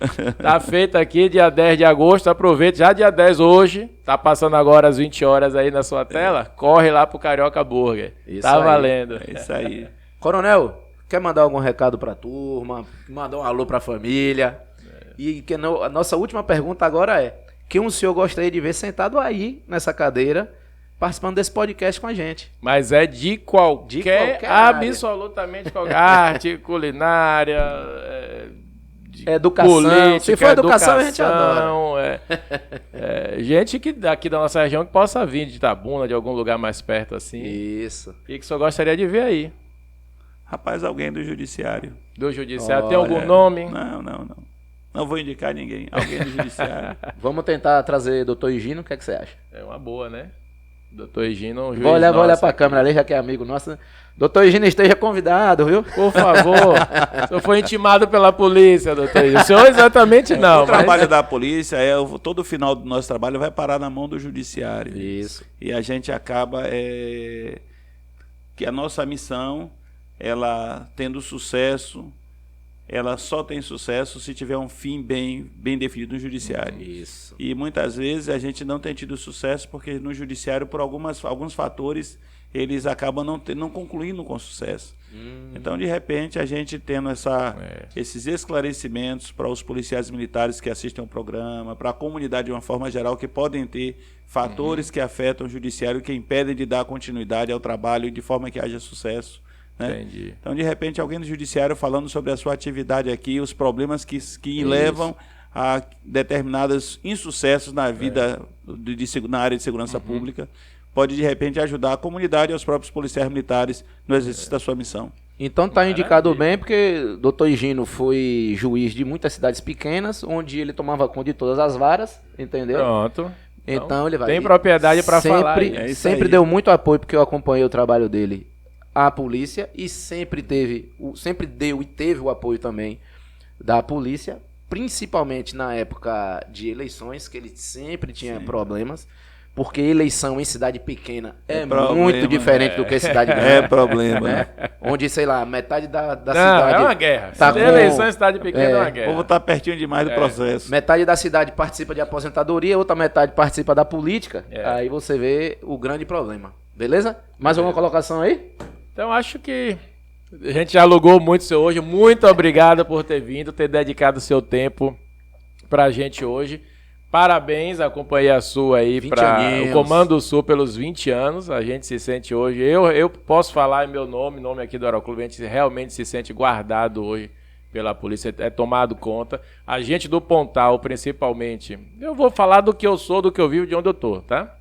Tá feito aqui, dia 10 de agosto. Aproveite, já dia 10 hoje. Tá passando agora às 20 horas aí na sua tela. Corre lá pro Carioca Burger. Isso Tá aí. valendo. É isso aí. Coronel, quer mandar algum recado pra turma? Mandar um alô pra família? E que a nossa última pergunta agora é: quem o senhor gostaria de ver sentado aí nessa cadeira, participando desse podcast com a gente? Mas é de qualquer área. absolutamente qualquer arte, culinária, Educação. política, Se for educação, a gente adora. Gente que daqui da nossa região que possa vir de Itabuna, de algum lugar mais perto assim. Isso. E que o senhor gostaria de ver aí. Rapaz, alguém do judiciário. Do judiciário. Tem Olha. algum nome? Não. Não vou indicar ninguém. Alguém do judiciário. Vamos tentar trazer doutor Higino, o que é que você acha? É uma boa, né? Doutor Higino, um juiz Vou olhar nosso pra aqui. câmera ali, já que é amigo nosso. Doutor Higino, esteja convidado, viu? Por favor. O senhor foi intimado pela polícia, doutor Higino. O senhor exatamente não. O trabalho da polícia todo o final do nosso trabalho vai parar na mão do judiciário. Isso. E a gente acaba que a nossa missão, ela tendo sucesso, ela só tem sucesso se tiver um fim bem definido no judiciário. Isso. E muitas vezes a gente não tem tido sucesso porque no judiciário, por alguns fatores, eles acabam não concluindo com sucesso. Então, de repente, a gente tendo esses esclarecimentos para os policiais militares que assistem ao programa, para a comunidade de uma forma geral, que podem ter fatores que afetam o judiciário, que impedem de dar continuidade ao trabalho de forma que haja sucesso. Né? Entendi. Então, de repente, alguém do judiciário falando sobre a sua atividade aqui, os problemas que levam a determinados insucessos na vida na área de segurança pública, pode, de repente, ajudar a comunidade e os próprios policiais militares no exercício da sua missão. Então tá indicado bem, porque doutor Higino foi juiz de muitas cidades pequenas, onde ele tomava conta de todas as varas, entendeu? Pronto. Então ele vai. Tem propriedade para falar. Sempre, aí. sempre deu muito apoio, porque eu acompanhei o trabalho dele à polícia e sempre deu e teve o apoio também da polícia, principalmente na época de eleições, que ele sempre tinha problemas. Porque eleição em cidade pequena é muito diferente do que cidade grande. É problema. Né? Onde, sei lá, metade da Não, cidade... é uma guerra. Tá Se tem com- eleição em cidade pequena, é uma O guerra. povo está pertinho demais do processo. Metade da cidade participa de aposentadoria, outra metade participa da política. Aí você vê o grande problema. Beleza? Mais alguma colocação aí? Então, acho que a gente já alugou muito o seu hoje. Muito obrigado por ter vindo, ter dedicado o seu tempo pra gente hoje. Parabéns, acompanhei a sua aí para o Comando Sul pelos 20 anos. A gente se sente hoje, eu posso falar em meu nome aqui do Aeroclube, a gente realmente se sente guardado hoje pela polícia, é tomado conta. A gente do Pontal, principalmente, eu vou falar do que eu sou, do que eu vivo, de onde eu tô, tá?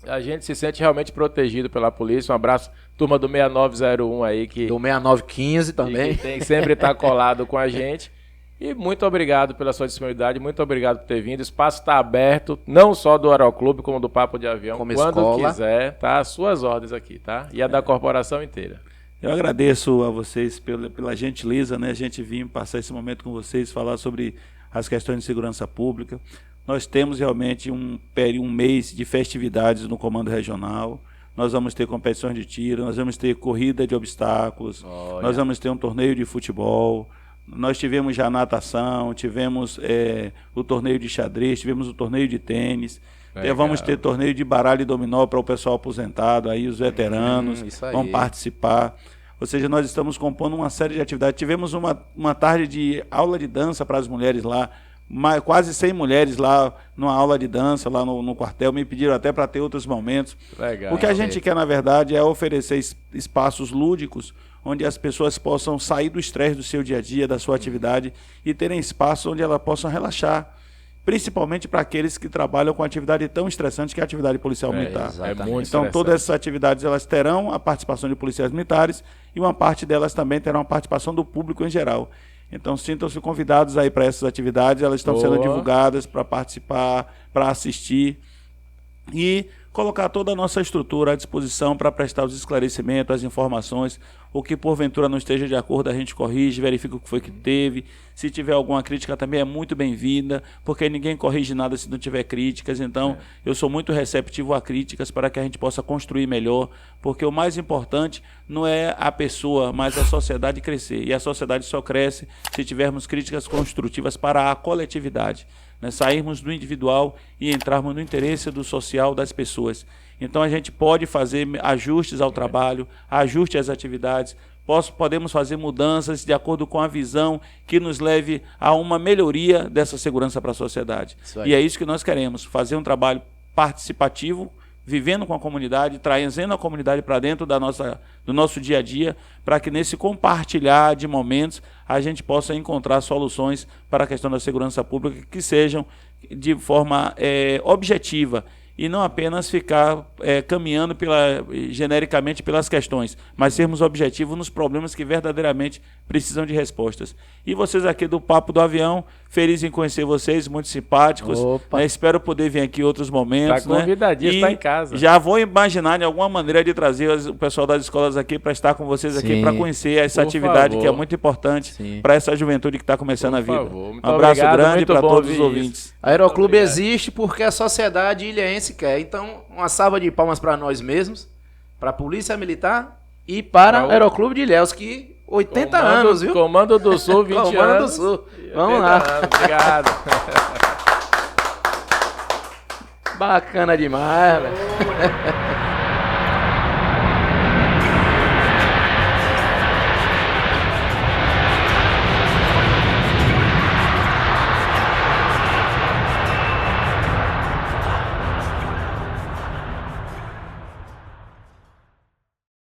A gente se sente realmente protegido pela polícia. Um abraço, turma do 6901 aí. Do 6915 também. Que tem que sempre estar colado com a gente. E muito obrigado pela sua disponibilidade, muito obrigado por ter vindo. O espaço está aberto, não só do Aeroclube, como do Papo de Avião. Como quando escola. Quiser, tá? As suas ordens aqui, tá? E a da corporação inteira. Eu agradeço a vocês pela gentileza, né? A gente vir passar esse momento com vocês, falar sobre as questões de segurança pública. Nós temos realmente um mês de festividades no Comando Regional. Nós vamos ter competições de tiro, nós vamos ter corrida de obstáculos, nós vamos ter um torneio de futebol. Nós tivemos já natação, tivemos o torneio de xadrez, tivemos o torneio de tênis. Vamos ter torneio de baralho e dominó para o pessoal aposentado, aí os veteranos vão participar. Ou seja, nós estamos compondo uma série de atividades. Tivemos uma tarde de aula de dança para as mulheres lá, quase 100 mulheres lá numa aula de dança lá no quartel. Me pediram até para ter outros momentos. Legal, o que a gente quer, na verdade, é oferecer espaços lúdicos onde as pessoas possam sair do estresse do seu dia a dia, da sua atividade, e terem espaço onde elas possam relaxar, principalmente para aqueles que trabalham com atividade tão estressante que é a atividade policial militar. Então, todas essas atividades elas terão a participação de policiais militares e uma parte delas também terão a participação do público em geral. Então, sintam-se convidados aí para essas atividades, elas estão sendo divulgadas para participar, para assistir e colocar toda a nossa estrutura à disposição para prestar os esclarecimentos, as informações. O que porventura não esteja de acordo, a gente corrige, verifica o que foi que teve. Se tiver alguma crítica também é muito bem-vinda, porque ninguém corrige nada se não tiver críticas. Então, eu sou muito receptivo a críticas para que a gente possa construir melhor, porque o mais importante não é a pessoa, mas a sociedade crescer. E a sociedade só cresce se tivermos críticas construtivas para a coletividade. Sairmos do individual e entrarmos no interesse do social das pessoas. Então a gente pode fazer ajustes ao trabalho, ajustes às atividades, podemos fazer mudanças de acordo com a visão que nos leve a uma melhoria dessa segurança para a sociedade. E é isso que nós queremos, fazer um trabalho participativo, vivendo com a comunidade, trazendo a comunidade para dentro do nosso dia a dia, para que nesse compartilhar de momentos a gente possa encontrar soluções para a questão da segurança pública que sejam de forma objetiva e não apenas ficar caminhando genericamente pelas questões, mas sermos objetivos nos problemas que verdadeiramente precisam de respostas. E vocês aqui do Papo do Avião, feliz em conhecer vocês, muito simpáticos. Espero poder vir aqui em outros momentos. Está convidadinho, está em casa. Já vou imaginar de alguma maneira de trazer o pessoal das escolas aqui para estar com vocês aqui, para conhecer essa atividade que é muito importante para essa juventude que está começando a vida. Um abraço grande para todos os ouvintes. A Aeroclube existe porque a sociedade ilhense quer. Então, uma salva de palmas para nós mesmos, para a Polícia Militar e para o Aeroclube de Ilhéus, que 80 anos, viu? Comando do Sul, 20 anos. Comando do Sul. Vamos lá. Obrigado. Bacana demais, velho.